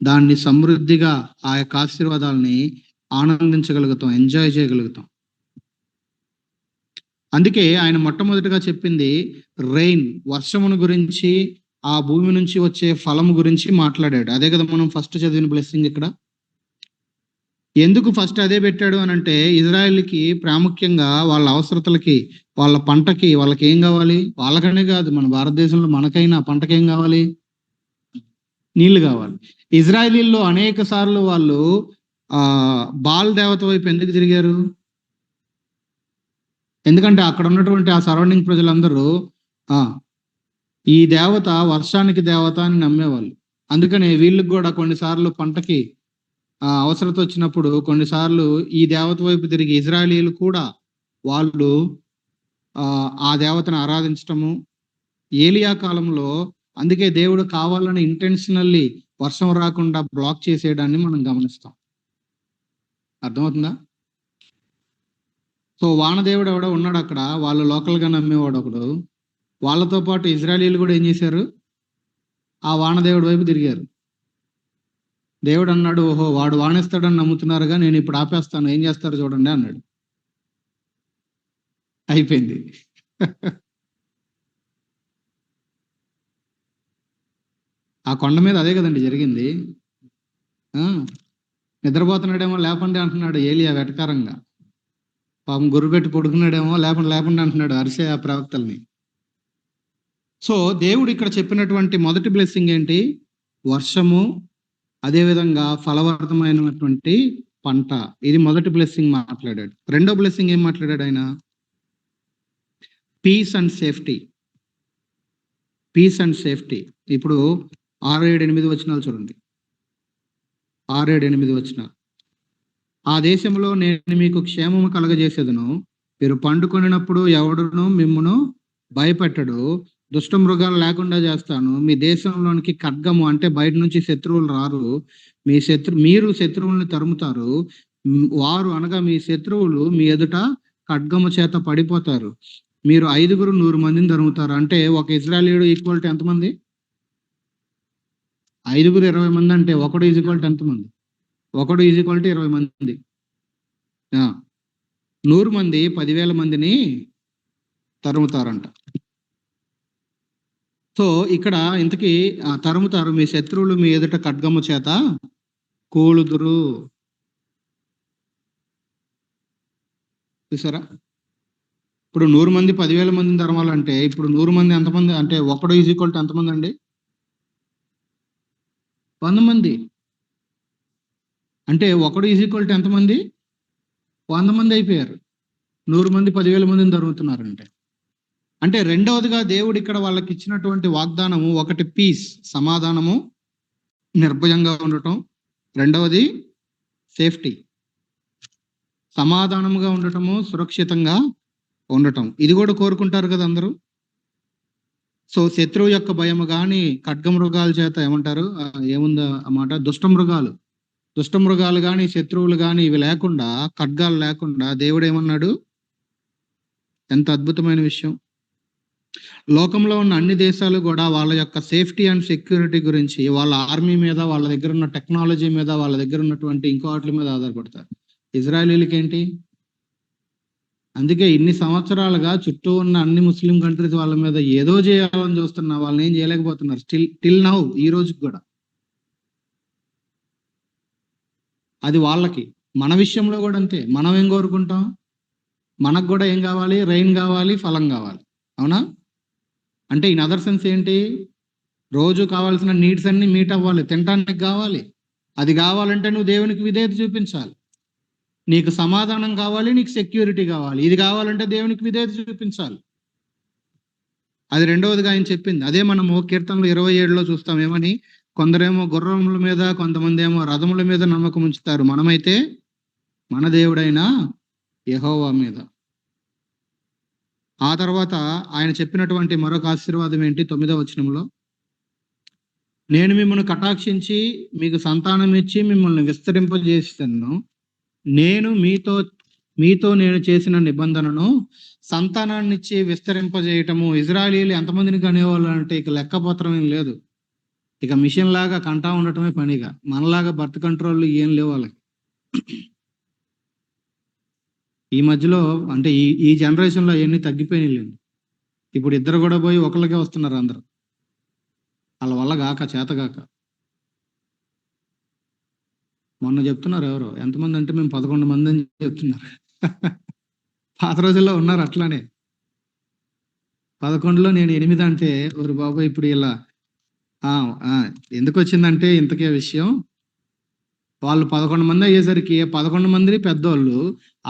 దాన్ని సమృద్ధిగా ఆ యొక్క ఆశీర్వాదాలని ఆనందించగలుగుతాం, ఎంజాయ్ చేయగలుగుతాం. అందుకే ఆయన మొట్టమొదటిగా చెప్పింది రెయిన్, వర్షమును గురించి, ఆ భూమి నుంచి వచ్చే ఫలము గురించి మాట్లాడాడు. అదే కదా మనం ఫస్ట్ చదివిన బ్లెస్సింగ్ ఇక్కడ. ఎందుకు ఫస్ట్ అదే పెట్టాడు అని అంటే, ఇజ్రాయెల్కి ప్రాముఖ్యంగా వాళ్ళ అవసరతలకి, వాళ్ళ పంటకి, వాళ్ళకి ఏం కావాలి, వాళ్ళకనే కాదు మన భారతదేశంలో మనకైనా పంటకి ఏం కావాలి, నీళ్లు కావాలి. ఇజ్రాయలీల్లో అనేక సార్లు వాళ్ళు బాల్ దేవత వైపు ఎందుకు తిరిగారు? ఎందుకంటే అక్కడ ఉన్నటువంటి ఆ సరౌండింగ్ ప్రజలందరూ ఈ దేవత వర్షానికి దేవత అని నమ్మేవాళ్ళు. అందుకనే వీళ్ళకి కూడా కొన్నిసార్లు పంటకి అవసరత వచ్చినప్పుడు కొన్నిసార్లు ఈ దేవత వైపు తిరిగి ఇజ్రాయేలీలు కూడా వాళ్ళు ఆ దేవతను ఆరాధించటము. ఏలియా కాలంలో అందుకే దేవుడు కావాలని ఇంటెన్షనల్లీ వర్షం రాకుండా బ్లాక్ చేసేయడాన్ని మనం గమనిస్తాం. అర్థమవుతుందా? సో వానదేవుడు ఎవడో ఉన్నాడు అక్కడ, వాళ్ళు లోకల్గా నమ్మేవాడు ఒకడు. వాళ్ళతో పాటు ఇజ్రాయేలీలు కూడా ఏం చేశారు, ఆ వానదేవుడి వైపు తిరిగారు. దేవుడు అన్నాడు, ఓహో వాడు వానేస్తాడని నమ్ముతున్నారుగా, నేను ఇప్పుడు ఆపేస్తాను, ఏం చేస్తారు చూడండి అన్నాడు. అయిపోయింది. ఆ కొండ మీద అదే కదండి జరిగింది. నిద్రపోతున్నాడేమో లేపండి అంటున్నాడు ఏలియా వెటకారంగా. పాపం గుర్రుపెట్టి పడుకున్నాడేమో లేపండి అంటున్నాడు అరిసే ఆ ప్రవక్తల్ని. సో దేవుడు ఇక్కడ చెప్పినటువంటి మొదటి బ్లెస్సింగ్ ఏంటి? వర్షము, అదేవిధంగా ఫలవర్ధమైనటువంటి పంట. ఇది మొదటి బ్లెస్సింగ్ మాట్లాడాడు. రెండో బ్లెస్సింగ్ ఏం మాట్లాడాడు ఆయన? Peace and safety. Peace and safety. ఇప్పుడు 6, 7, 8 వచనాలు చూడండి. 6, 7, 8 వచనాలు. ఆ దేశంలో నేను మీకు క్షేమము కలగజేసేదను, మీరు పండుకొనినప్పుడు ఎవడును మిమ్మును భయపెట్టడు, దుష్ట మృగాలు లేకుండా చేస్తాను, మీ దేశంలోనికి ఖడ్గము అంటే బయట నుంచి శత్రువులు రారు, మీరు శత్రువుల్ని తరుముతారు, వారు అనగా మీ శత్రువులు మీ ఎదుట ఖడ్గము చేత పడిపోతారు, మీరు 5 100 మందిని తరుముతారు. అంటే ఒక ఇజ్రాయేలీయుడు ఈక్వల్ టు ఎంతమంది? 5 20 మంది. అంటే ఒకడు ఈక్వల్ టు ఎంతమంది? ఒకడు ఈక్వల్ టు 20 మంది. 100 మంది 10,000 మందిని తరుముతారంట. సో ఇక్కడ ఇంతకీ తరుముతారు, మీ శత్రువులు మీ ఎదుట ఖడ్గము చేత కూలుదురు. చూసారా? ఇప్పుడు 100 మంది 10,000 మందిని తరమాలంటే ఇప్పుడు 100 మంది ఎంతమంది? అంటే ఒకడు ఈక్వల్ టు ఎంతమంది అండి? 100 మంది. అంటే ఒకడు ఈక్వల్ టు ఎంతమంది? 100 మంది అయిపోయారు. 100 మంది 10,000 మందిని తరుగుతున్నారంటే. అంటే రెండవదిగా దేవుడు ఇక్కడ వాళ్ళకి ఇచ్చినటువంటి వాగ్దానము, ఒకటి పీస్, సమాధానము, నిర్భయంగా ఉండటం. రెండవది సేఫ్టీ, సమాధానముగా ఉండటము, సురక్షితంగా ఉండటం. ఇది కూడా కోరుకుంటారు కదా అందరూ. సో శత్రువు యొక్క భయము కానీ, ఖడ్గమృగాల చేత ఏమంటారు, ఏముందో అన్నమాట, దుష్ట మృగాలు కానీ, శత్రువులు కానీ, ఇవి లేకుండా, ఖడ్గాలు లేకుండా దేవుడు ఏమన్నాడు? ఎంత అద్భుతమైన విషయం. లోకంలో ఉన్న అన్ని దేశాలు కూడా వాళ్ళ యొక్క సేఫ్టీ అండ్ సెక్యూరిటీ గురించి వాళ్ళ ఆర్మీ మీద, వాళ్ళ దగ్గర ఉన్న టెక్నాలజీ మీద, వాళ్ళ దగ్గర ఉన్నటువంటి ఇంకో వాటి మీద ఆధారపడతారు. ఇజ్రాయేలీలకి ఏంటి? అందుకే ఇన్ని సంవత్సరాలుగా చుట్టూ ఉన్న అన్ని ముస్లిం కంట్రీస్ వాళ్ళ మీద ఏదో చేయాలని చూస్తున్నా, వాళ్ళని ఏం చేయలేకపోతున్నారు. టిల్ నౌ, ఈ రోజుకి కూడా. అది వాళ్ళకి. మన విషయంలో కూడా అంతే. మనం ఏం కోరుకుంటాం? మనకు కూడా ఏం కావాలి? రెయిన్ కావాలి, ఫలం కావాలి. అవునా? అంటే ఇన్ అదర్ సెన్స్ ఏంటి? రోజు కావాల్సిన నీడ్స్ అన్ని మీట్ అవ్వాలి, తినటానికి కావాలి. అది కావాలంటే నువ్వు దేవునికి విధేయత చూపించాలి. నీకు సమాధానం కావాలి, నీకు సెక్యూరిటీ కావాలి. ఇది కావాలంటే దేవునికి విధేయత చూపించాలి. అది రెండవదిగా ఆయన చెప్పింది. అదే మనము కీర్తనలు 27లో చూస్తాం. ఏమని? కొందరేమో గుర్రముల మీద, కొంతమంది ఏమో రథముల మీద నమ్మకం ఉంచుతారు, మనమైతే మన దేవుడైన యెహోవా మీద. ఆ తర్వాత ఆయన చెప్పినటువంటి మరొక ఆశీర్వాదం ఏంటి? 9వ వచనంలో, నేను మిమ్మల్ని కటాక్షించి మీకు సంతానం ఇచ్చి మిమ్మల్ని విస్తరింపజేస్తాను, నేను మీతో నేను చేసిన నిబంధనను, సంతానాన్ని ఇచ్చి విస్తరింపజేయటము. ఇజ్రాయేలీలు ఎంతమందిని కనేవాళ్ళు అంటే ఇక లెక్కపత్రం ఏం లేదు. ఇక మిషన్ లాగా కంటా ఉండటమే పనిగా. మనలాగా బర్త్ కంట్రోల్ ఏం లేవు వాళ్ళకి. ఈ మధ్యలో అంటే ఈ ఈ జనరేషన్లో అవన్నీ తగ్గిపోయినాయి. ఇప్పుడు ఇద్దరు కూడా పోయి ఒకళ్ళకే వస్తున్నారు అందరు, వాళ్ళ వల్ల కాక చేతగాక. మొన్న చెప్తున్నారు ఎవరో, ఎంతమంది అంటే మేము 11 మంది అని చెప్తున్నారు. పాత రోజుల్లో ఉన్నారు అట్లానే. 11లో నేను 8 అంటే ఓరి బాబు ఇప్పుడు ఇలా ఎందుకు వచ్చిందంటే ఇంతకే విషయం, వాళ్ళు 11 మంది అయ్యేసరికి 11 మంది పెద్దోళ్ళు,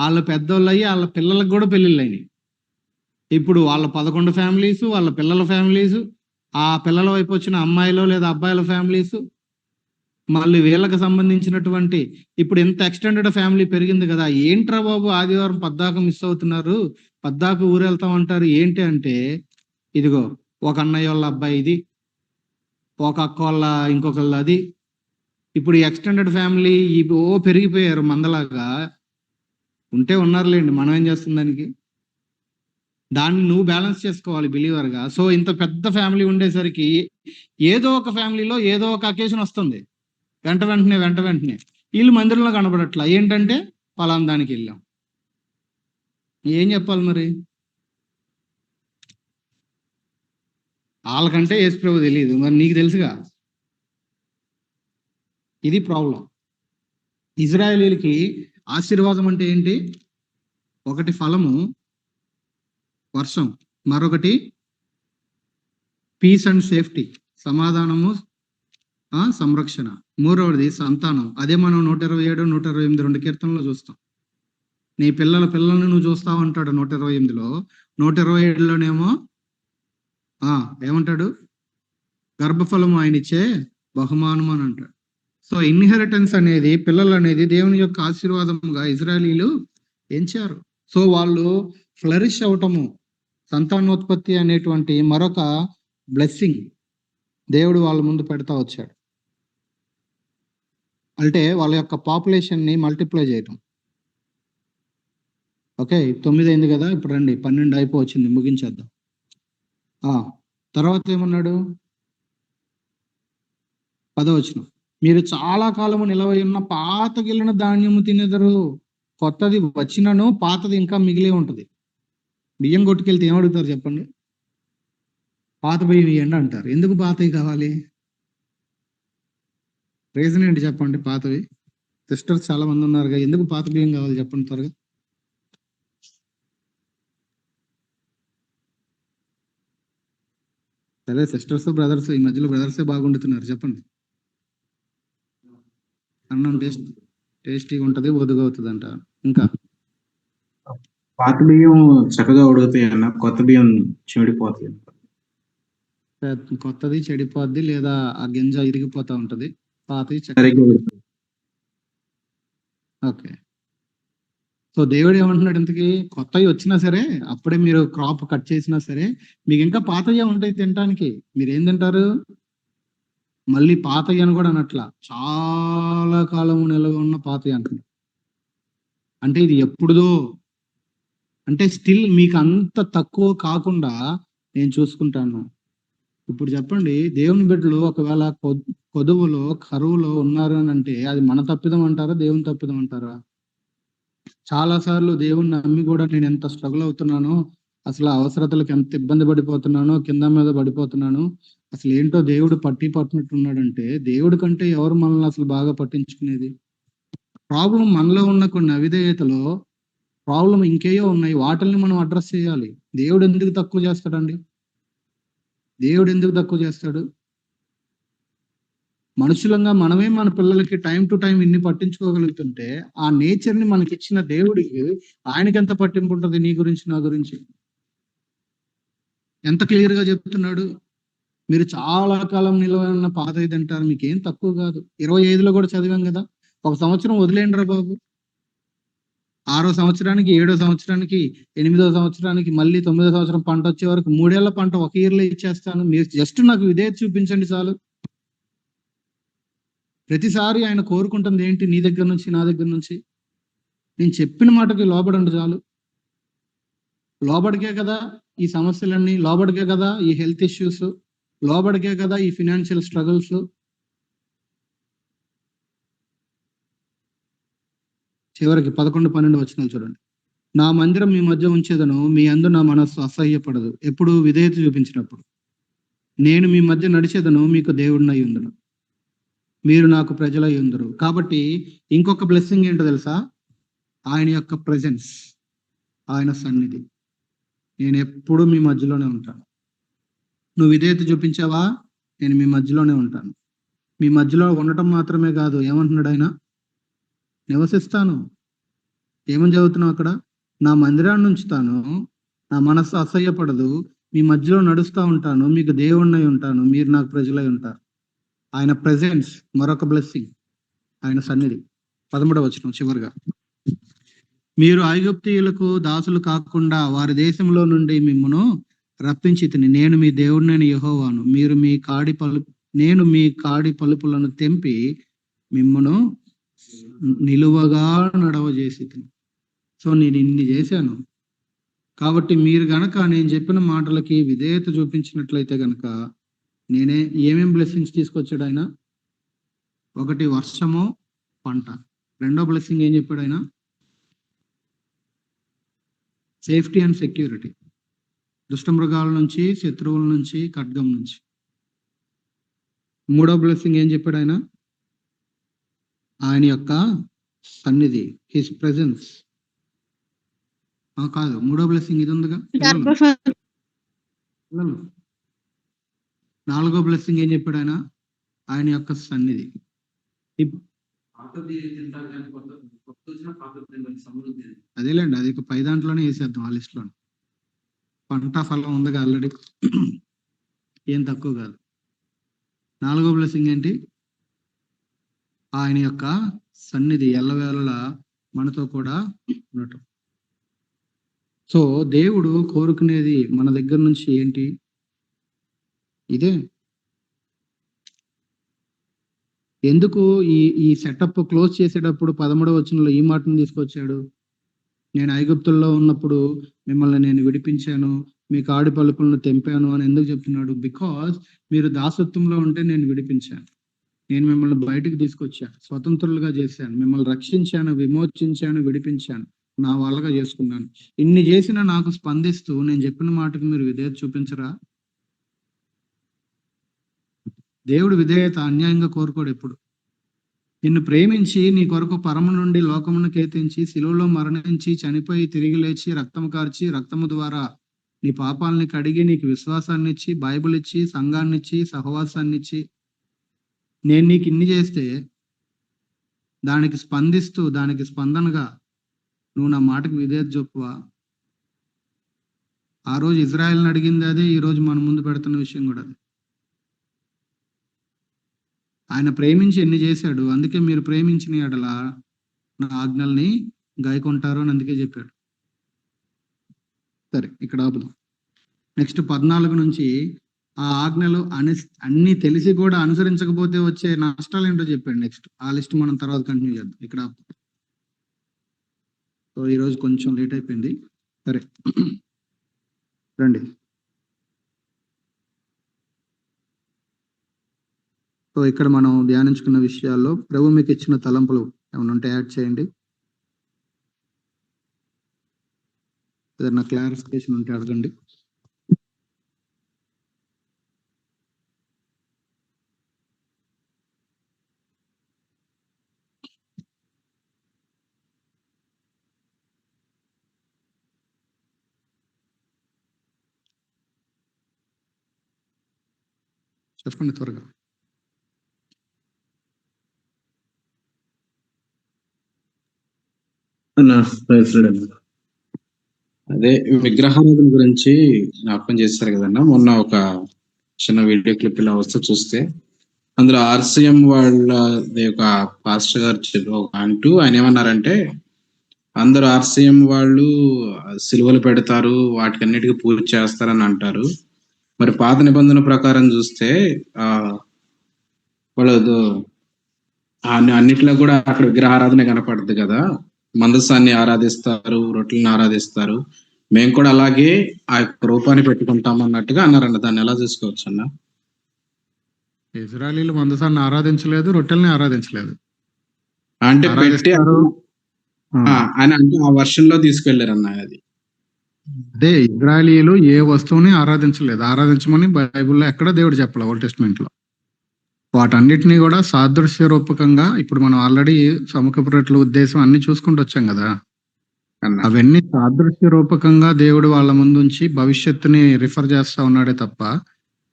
వాళ్ళ పెద్దోళ్ళు అయ్యి వాళ్ళ పిల్లలకు కూడా పెళ్ళిళ్ళు అయినాయి. ఇప్పుడు వాళ్ళ 11 ఫ్యామిలీస్, వాళ్ళ పిల్లల ఫ్యామిలీస్, ఆ పిల్లల వైపు వచ్చిన అమ్మాయిలు లేదా అబ్బాయిల ఫ్యామిలీస్, మళ్ళీ వీళ్ళకి సంబంధించినటువంటి ఇప్పుడు ఎంత ఎక్స్టెండెడ్ ఫ్యామిలీ పెరిగింది కదా. ఏంట్రా బాబు ఆదివారం పద్దాక మిస్ అవుతున్నారు, పద్దాక ఊరు వెళ్తామంటారు ఏంటి అంటే, ఇదిగో ఒక అన్నయ్య వాళ్ళ అబ్బాయి ఇది, ఒక అక్క వాళ్ళ ఇంకొకళ్ళు అది. ఇప్పుడు ఎక్స్టెండెడ్ ఫ్యామిలీ పెరిగిపోయారు మందలాగా. ఉంటే ఉన్నారులేండి, మనం ఏం చేస్తుంది దానికి. దాన్ని నువ్వు బ్యాలెన్స్ చేసుకోవాలి బిలీవర్గా. సో ఇంత పెద్ద ఫ్యామిలీ ఉండేసరికి ఏదో ఒక ఫ్యామిలీలో ఏదో ఒక అకేషన్ వస్తుంది, వెంట వెంటనే వీళ్ళు మందిరంలో కనబడట్లా. ఏంటంటే పలానా దానికి వెళ్ళాం. ఏం చెప్పాలి మరి? వాళ్ళకంటే యేసుప్రభు తెలియదు, మరి నీకు తెలుసుగా. ఇది ప్రాబ్లం. ఇజ్రాయేలీలకి ఆశీర్వాదం అంటే ఏంటి? ఒకటి ఫలము, వర్షం, మరొకటి పీస్ అండ్ సేఫ్టీ, సమాధానము, సంరక్షణ, మూడవది సంతానం. అదే మనం 127, 128 2 కీర్తనలో చూస్తాం. నీ పిల్లల్ని నువ్వు చూస్తావు అంటాడు 128లో. 127లోనేమో ఏమంటాడు? గర్భఫలము ఆయన ఇచ్చే బహుమానం అని అంటాడు. సో ఇన్హెరిటెన్స్ అనేది, పిల్లలు అనేది దేవుని యొక్క ఆశీర్వాదముగా ఇజ్రాయలీలు ఎంచారు. సో వాళ్ళు ఫ్లరిష్ అవటము, సంతానోత్పత్తి అనేటువంటి మరొక బ్లెస్సింగ్ దేవుడు వాళ్ళ ముందు పెడతా వచ్చాడు. అంటే వాళ్ళ యొక్క పాపులేషన్ ని మల్టిప్లై చేయటం. ఓకే, 9 అయింది కదా, ఇప్పుడు రండి 12 అయిపోవచ్చింది, ముగించేద్దాం. తర్వాత ఏమన్నాడు? 10వ వచనం, మీరు చాలా కాలము నిలవై ఉన్న పాత గిల్లిన ధాన్యము తినెదరు, కొత్తది వచ్చినను పాతది ఇంకా మిగిలే ఉంటది. బియ్యం కొట్టుకెళ్తే ఏమడుగుతారు చెప్పండి? పాత బియ్యం ఇవ్వండి అంటారు. ఎందుకు పాతవి కావాలి? రీజన్ ఏంటి చెప్పండి? పాతవి. సిస్టర్స్ చాలా మంది ఉన్నారుగా, ఎందుకు పాత బియ్యం కావాలి చెప్పండి త్వరగా. సరే సిస్టర్స్ బ్రదర్స్, ఈ మధ్యలో బ్రదర్సే బాగుండుతున్నారు, చెప్పండి. అన్నం టేస్టీగా ఉంటది, ఒదుగా అవుతుంది అంట. ఇంకా పాత బియ్యం చక్కగా ఉడుకుతాయి అన్న, కొత్త బియ్యం చెడిపోతాయి. కొత్తది చెడిపోద్ది లేదా ఆ గింజ ఇరిగిపోతా ఉంటది, పాతది సరిగ్గా ఓకే. సో దేవుడు ఏమంటున్నాడు? ఇంతకీ కొత్తవి వచ్చినా సరే, అప్పుడే మీరు క్రాప్ కట్ చేసినా సరే, మీకు ఇంకా పాతయ్య ఉంటాయి తినడానికి. మీరు ఏం తింటారు? మళ్ళీ పాతయ్య అని కూడా అనట్లా, చాలా కాలం నిలవ ఉన్న పాతయ్య అంటున్నాడు. అంటే ఇది ఎప్పుడుదో, అంటే స్టిల్ మీకు అంత తక్కువ కాకుండా నేను చూసుకుంటాను. ఇప్పుడు చెప్పండి, దేవుని బిడ్డలు ఒకవేళ కొదువులో కరువులో ఉన్నారు అని అంటే అది మన తప్పిదం అంటారా, దేవుని తప్పిదం అంటారా? చాలా సార్లు దేవుణ్ణి నమ్మి కూడా నేను ఎంత స్ట్రగుల్ అవుతున్నానో, అసలు అవసరతలకు ఎంత ఇబ్బంది పడిపోతున్నానో, కింద మీద పడిపోతున్నాను. అసలు ఏంటో దేవుడు పట్టినట్టున్నాడంటే, దేవుడి కంటే ఎవరు మనల్ని అసలు బాగా పట్టించుకునేది? ప్రాబ్లం మనలో ఉన్న కొన్ని అవిధేయతలో ప్రాబ్లం ఇంకేయో ఉన్నాయి, వాటిల్ని మనం అడ్రస్ చేయాలి. దేవుడు ఎందుకు తక్కువ చేస్తాడండి? దేవుడు ఎందుకు తక్కువ చేస్తాడు? మనుషులంగా మనమే మన పిల్లలకి టైం టు టైం ఇన్ని పట్టించుకోగలుగుతుంటే, ఆ నేచర్ ని మనకి ఇచ్చిన దేవుడికి ఆయనకి ఎంత పట్టింపు ఉంటుంది నీ గురించి, నా గురించి? ఎంత క్లియర్ గా చెప్తున్నాడు. మీరు చాలా కాలం నిలవ ఉన్న పాత ఇది అంటారు, మీకేం తక్కువ కాదు. 25లో కూడా చదివాం కదా. 1 సంవత్సరం వదిలేండి రా బాబు, 6వ సంవత్సరానికి, 7వ సంవత్సరానికి, 8వ సంవత్సరానికి, మళ్ళీ 9వ సంవత్సరం పంట వచ్చే వరకు 3 ఏళ్ల పంట 1 ఇయర్లో ఇచ్చేస్తాను. మీరు జస్ట్ నాకు విధేయత చూపించండి చాలు. ప్రతిసారి ఆయన కోరుకుంటుంది ఏంటి? నీ దగ్గర నుంచి, నా దగ్గర నుంచి నేను చెప్పిన మాటకి లోబడండి చాలు. లోబడికే కదా ఈ సమస్యలన్నీ, లోబడికే కదా ఈ హెల్త్ ఇష్యూస్, లోబడికే కదా ఈ ఫినాన్షియల్ స్ట్రగుల్స్. చివరికి 11-12 వచనాలు చూడండి. నా మందిరం మీ మధ్య ఉంచేదను, మీ అందు నా మనస్సు అసహ్యపడదు. ఎప్పుడు విధేయత చూపించినప్పుడు. నేను మీ మధ్య నడిచేదను, మీకు దేవుడినై ఉందును, మీరు నాకు ప్రజలై ఉందరు. కాబట్టి ఇంకొక బ్లెస్సింగ్ ఏంటో తెలుసా? ఆయన యొక్క ప్రెజెన్స్, ఆయన సన్నిధి. నేను ఎప్పుడు మీ మధ్యలోనే ఉంటాను. నువ్వు విధేయత చూపించావా, నేను మీ మధ్యలోనే ఉంటాను. మీ మధ్యలో ఉండటం మాత్రమే కాదు, ఏమంటున్నాడు ఆయన? నివసిస్తాను. ఏమని చదువుతున్నావు అక్కడ? నా మందిరాన్ని ఉంచుతాను, నా మనస్సు అసహ్యపడదు, మీ మధ్యలో నడుస్తూ ఉంటాను, మీకు దేవుడినై ఉంటాను, మీరు నాకు ప్రజలై ఉంటారు. ఆయన ప్రెజెన్స్ మరొక బ్లెస్సింగ్, ఆయన సన్నిధి. 13వ వచనం చివరిగా, మీరు ఐగుప్తీయులకు దాసులు కాకుండా వారి దేశంలో నుండి మిమ్మును రప్పించి తిని, నేను మీ దేవుడినైన యెహోవాను, నేను మీ కాడి పలుపులను తెంపి మిమ్మును నిలువగా నడవజేసి తిని. సో నేను ఇన్ని చేశాను కాబట్టి మీరు గనక నేను చెప్పిన మాటలకి విధేయత చూపించినట్లయితే గనక నేనే ఏమేం బ్లెస్సింగ్స్ తీసుకొచ్చాడు ఆయన? ఒకటి వర్షము, పంట. రెండో బ్లెస్సింగ్ ఏం చెప్పాడు ఆయన? సేఫ్టీ అండ్ సెక్యూరిటీ, దుష్టమృగాల నుంచి, శత్రువుల నుంచి, ఖడ్గం నుంచి. మూడో బ్లెస్సింగ్ ఏం చెప్పాడు ఆయన? ఆయన యొక్క సన్నిధి, హిస్ ప్రెజెన్స్. కాదు, మూడో బ్లెస్సింగ్ ఇది ఉందిగా. నాలుగో బ్లెస్సింగ్ ఏం చెప్పాడు ఆయన? ఆయన యొక్క సన్నిధి. అదేలేండి, అది పై దాంట్లోనే వేసేద్దాం, ఆ లిస్ట్ లో. పంట ఫలం ఉందిగా ఆల్రెడీ, ఏం తక్కువ కాదు. నాలుగో బ్లెస్సింగ్ ఏంటి? ఆయన యొక్క సన్నిధి ఎల్లవేళలా మనతో కూడా ఉండటం. సో దేవుడు కోరుకునేది మన దగ్గర నుంచి ఏంటి? ఇదే. ఎందుకు ఈ సెటప్ క్లోజ్ చేసేటప్పుడు 13వ వచనంలో ఈ మాటను తీసుకొచ్చాడు? నేను ఐగుప్తుల్లో ఉన్నప్పుడు మిమ్మల్ని నేను విడిపించాను, మీ కాడి పలుపులను తెంపాను అని ఎందుకు చెప్తున్నాడు? బికాజ్ మీరు దాసత్వంలో ఉంటే నేను విడిపించాను, నేను మిమ్మల్ని బయటకు తీసుకొచ్చాను, స్వతంత్రులుగా చేశాను, మిమ్మల్ని రక్షించాను, విమోచించాను, విడిపించాను, నా వాళ్ళగా చేసుకున్నాను. ఇన్ని చేసినా నాకు స్పందిస్తూ నేను చెప్పిన మాటకు మీరు విధేయత చూపించరా? దేవుడు విధేయత అన్యాయంగా కోరుకోడు ఎప్పుడు. నిన్ను ప్రేమించి నీ కొరకు పరము నుండి లోకమును కేతించి శిలువలో మరణించి చనిపోయి తిరిగి లేచి రక్తము కార్చి రక్తము ద్వారా నీ పాపాలని కడిగి నీకు విశ్వాసాన్ని ఇచ్చి, బైబిల్ ఇచ్చి, సంఘాన్ని ఇచ్చి, సహవాసాన్ని ఇచ్చి, నేను నీకు ఇన్ని చేస్తే దానికి స్పందిస్తూ దానికి స్పందనగా నువ్వు నా మాటకు విధేయత చూపువా? ఆ రోజు ఇజ్రాయెల్ని అడిగింది అదే, ఈ రోజు మన ముందు పెడుతున్న విషయం కూడా అదే. ఆయన ప్రేమించి ఎన్ని చేశాడు, అందుకే మీరు ప్రేమించిన ఎడల నా ఆజ్ఞల్ని గాయకుంటారు అని అందుకే చెప్పాడు. సరే, ఇక్కడ ఆపుదాం. నెక్స్ట్ 14 నుంచి ఆ ఆజ్ఞలు అన్ని తెలిసి కూడా అనుసరించకపోతే వచ్చే నష్టాలు ఏంటో చెప్పాడు. నెక్స్ట్ ఆ లిస్ట్ మనం తర్వాత కంటిన్యూ చేద్దాం. ఇక్కడ ఆపుదాం. సో ఈరోజు కొంచెం లేట్ అయిపోయింది. సరే రండి. సో ఇక్కడ మనం ధ్యానించుకున్న విషయాల్లో ప్రభు మీకు ఇచ్చిన తలంపులు ఏమైనా ఉంటే యాడ్ చేయండి. ఏదైనా క్లారిఫికేషన్ ఉంటే అడగండి. చెప్పండి త్వరగా. అదే విగ్రహారాధన గురించి జ్ఞాపకం చేస్తారు కదన్నా. మొన్న ఒక చిన్న వీడియో క్లిప్ ఇలా వస్తే చూస్తే అందులో ఆర్సీఎం వాళ్ళ ఒక పాస్టర్ గారు అంటూ ఆయన ఏమన్నారంటే, అందరూ ఆర్సీఎం వాళ్ళు సిలువలు పెడతారు, వాటికన్నిటికీ పూజ చేస్తారని అంటారు. మరి పాత నిబంధన ప్రకారం చూస్తే వాళ్ళు అన్నిట్లో కూడా అక్కడ విగ్రహారాధన కనపడుతుంది కదా, మందసాన్ని ఆరాధిస్తారు, రొట్టెలను ఆరాధిస్తారు, మేము కూడా అలాగే ఆ యొక్క రూపాన్ని పెట్టుకుంటాం అన్నట్టుగా అన్నారన్న. దాన్ని ఎలా చూసుకోవచ్చు అన్న? ఇజ్రాయలీలు మందసాన్ని ఆరాధించలేదు, రొట్టెల్ని ఆరాధించలేదు. అంటే పెట్టి ఆరాధిస్తారు. ఆయన అంటే ఆ వర్షన్ లో తీసుకెళ్లారు అన్న అది. అదే ఇజ్రాయలీలు ఏ వస్తువుని ఆరాధించలేదు. ఆరాధించమని బైబిల్లో ఎక్కడ దేవుడు చెప్పలే ఓల్డ్ టెస్ట్మెంట్ లో. వాటన్నిటినీ కూడా సాదృశ్య రూపకంగా ఇప్పుడు మనం ఆల్రెడీ సముఖపు రొట్టెల ఉద్దేశం అన్ని చూసుకుంటూ వచ్చాం కదా. అన్న అవన్నీ సాదృశ్య రూపకంగా దేవుడు వాళ్ళ ముందుంచి భవిష్యత్తుని రిఫర్ చేస్తా ఉన్నాడే తప్ప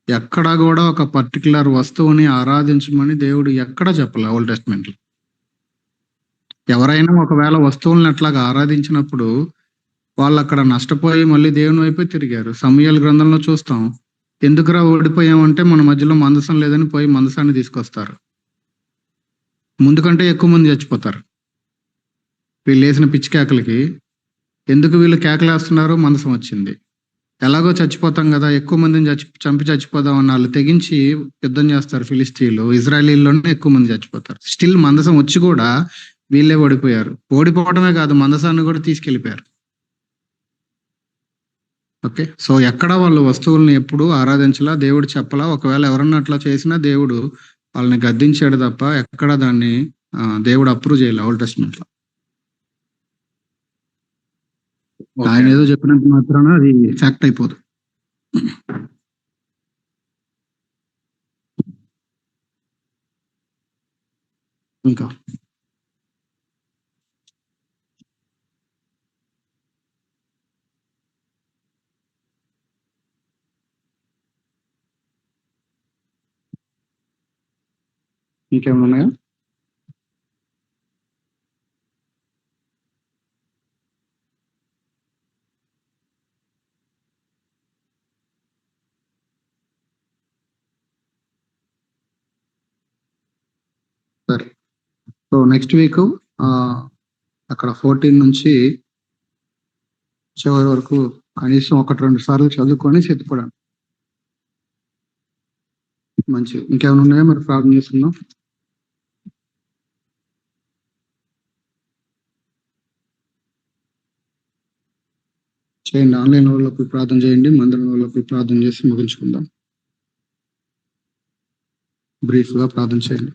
ఎక్కడా కూడా ఒక పర్టికులర్ వస్తువుని ఆరాధించమని దేవుడు ఎక్కడా చెప్పలే ఓల్డ్ టెస్ట్మెంట్ లో. ఎవరైనా ఒకవేళ వస్తువులను అట్లాగా ఆరాధించినప్పుడు వాళ్ళు అక్కడ నష్టపోయి మళ్ళీ దేవుని వైపే తిరిగారు. సమూయేలు గ్రంథంలో చూస్తాం, ఎందుకురా ఓడిపోయామంటే మన మధ్యలో మందసం లేదని పోయి మందసాన్ని తీసుకొస్తారు. ముందు కంటే ఎక్కువ మంది చచ్చిపోతారు. వీళ్ళు వేసిన పిచ్చి కేకలకి ఎందుకు వీళ్ళు కేకలేస్తున్నారు, మందసం వచ్చింది. ఎలాగో చచ్చిపోతాం కదా, ఎక్కువ మందిని చంపి చచ్చిపోదాం అన్న వాళ్ళు తెగించి యుద్ధం చేస్తారు ఫిలిస్తీన్లు. ఇజ్రాయలీల్లోనే ఎక్కువ మంది చచ్చిపోతారు. స్టిల్ మందసం వచ్చి కూడా వీళ్ళే ఓడిపోయారు. ఓడిపోవడమే కాదు, మందసాన్ని కూడా తీసుకెళ్లిపోయారు. ఓకే, సో ఎక్కడ వాళ్ళు వస్తువుల్ని ఎప్పుడు ఆరాధించలా, దేవుడు చెప్పలా. ఒకవేళ ఎవరన్నా అట్లా చేసినా దేవుడు వాళ్ళని గద్దించాడు తప్ప ఎక్కడ దాన్ని దేవుడు అప్రూవ్ చేయలే ఓల్డ్ టెస్ట్మెంట్ లో. ఆయన ఏదో చెప్పినంత మాత్రాన అది ఫ్యాక్ట్ అయిపోదు. ఇంకా ఇంకేమైనా ఉన్నాయా? సరే, సో నెక్స్ట్ వీక్ అక్కడ 14 నుంచి చివరి వరకు కనీసం 1-2 సార్లు చదువుకొని చెప్పుకోవడానికి మంచి. ఇంకేమైనా ఉన్నాయా? మరి ప్రార్థన చేస్తున్నాం. చేయండి, ఆన్లైన్ వాళ్ళకి ప్రార్థన చేయండి, మందిరం వాళ్ళకి ప్రార్థన చేసి ముగించుకుందాం. బ్రీఫ్ గా ప్రార్థన చేయండి.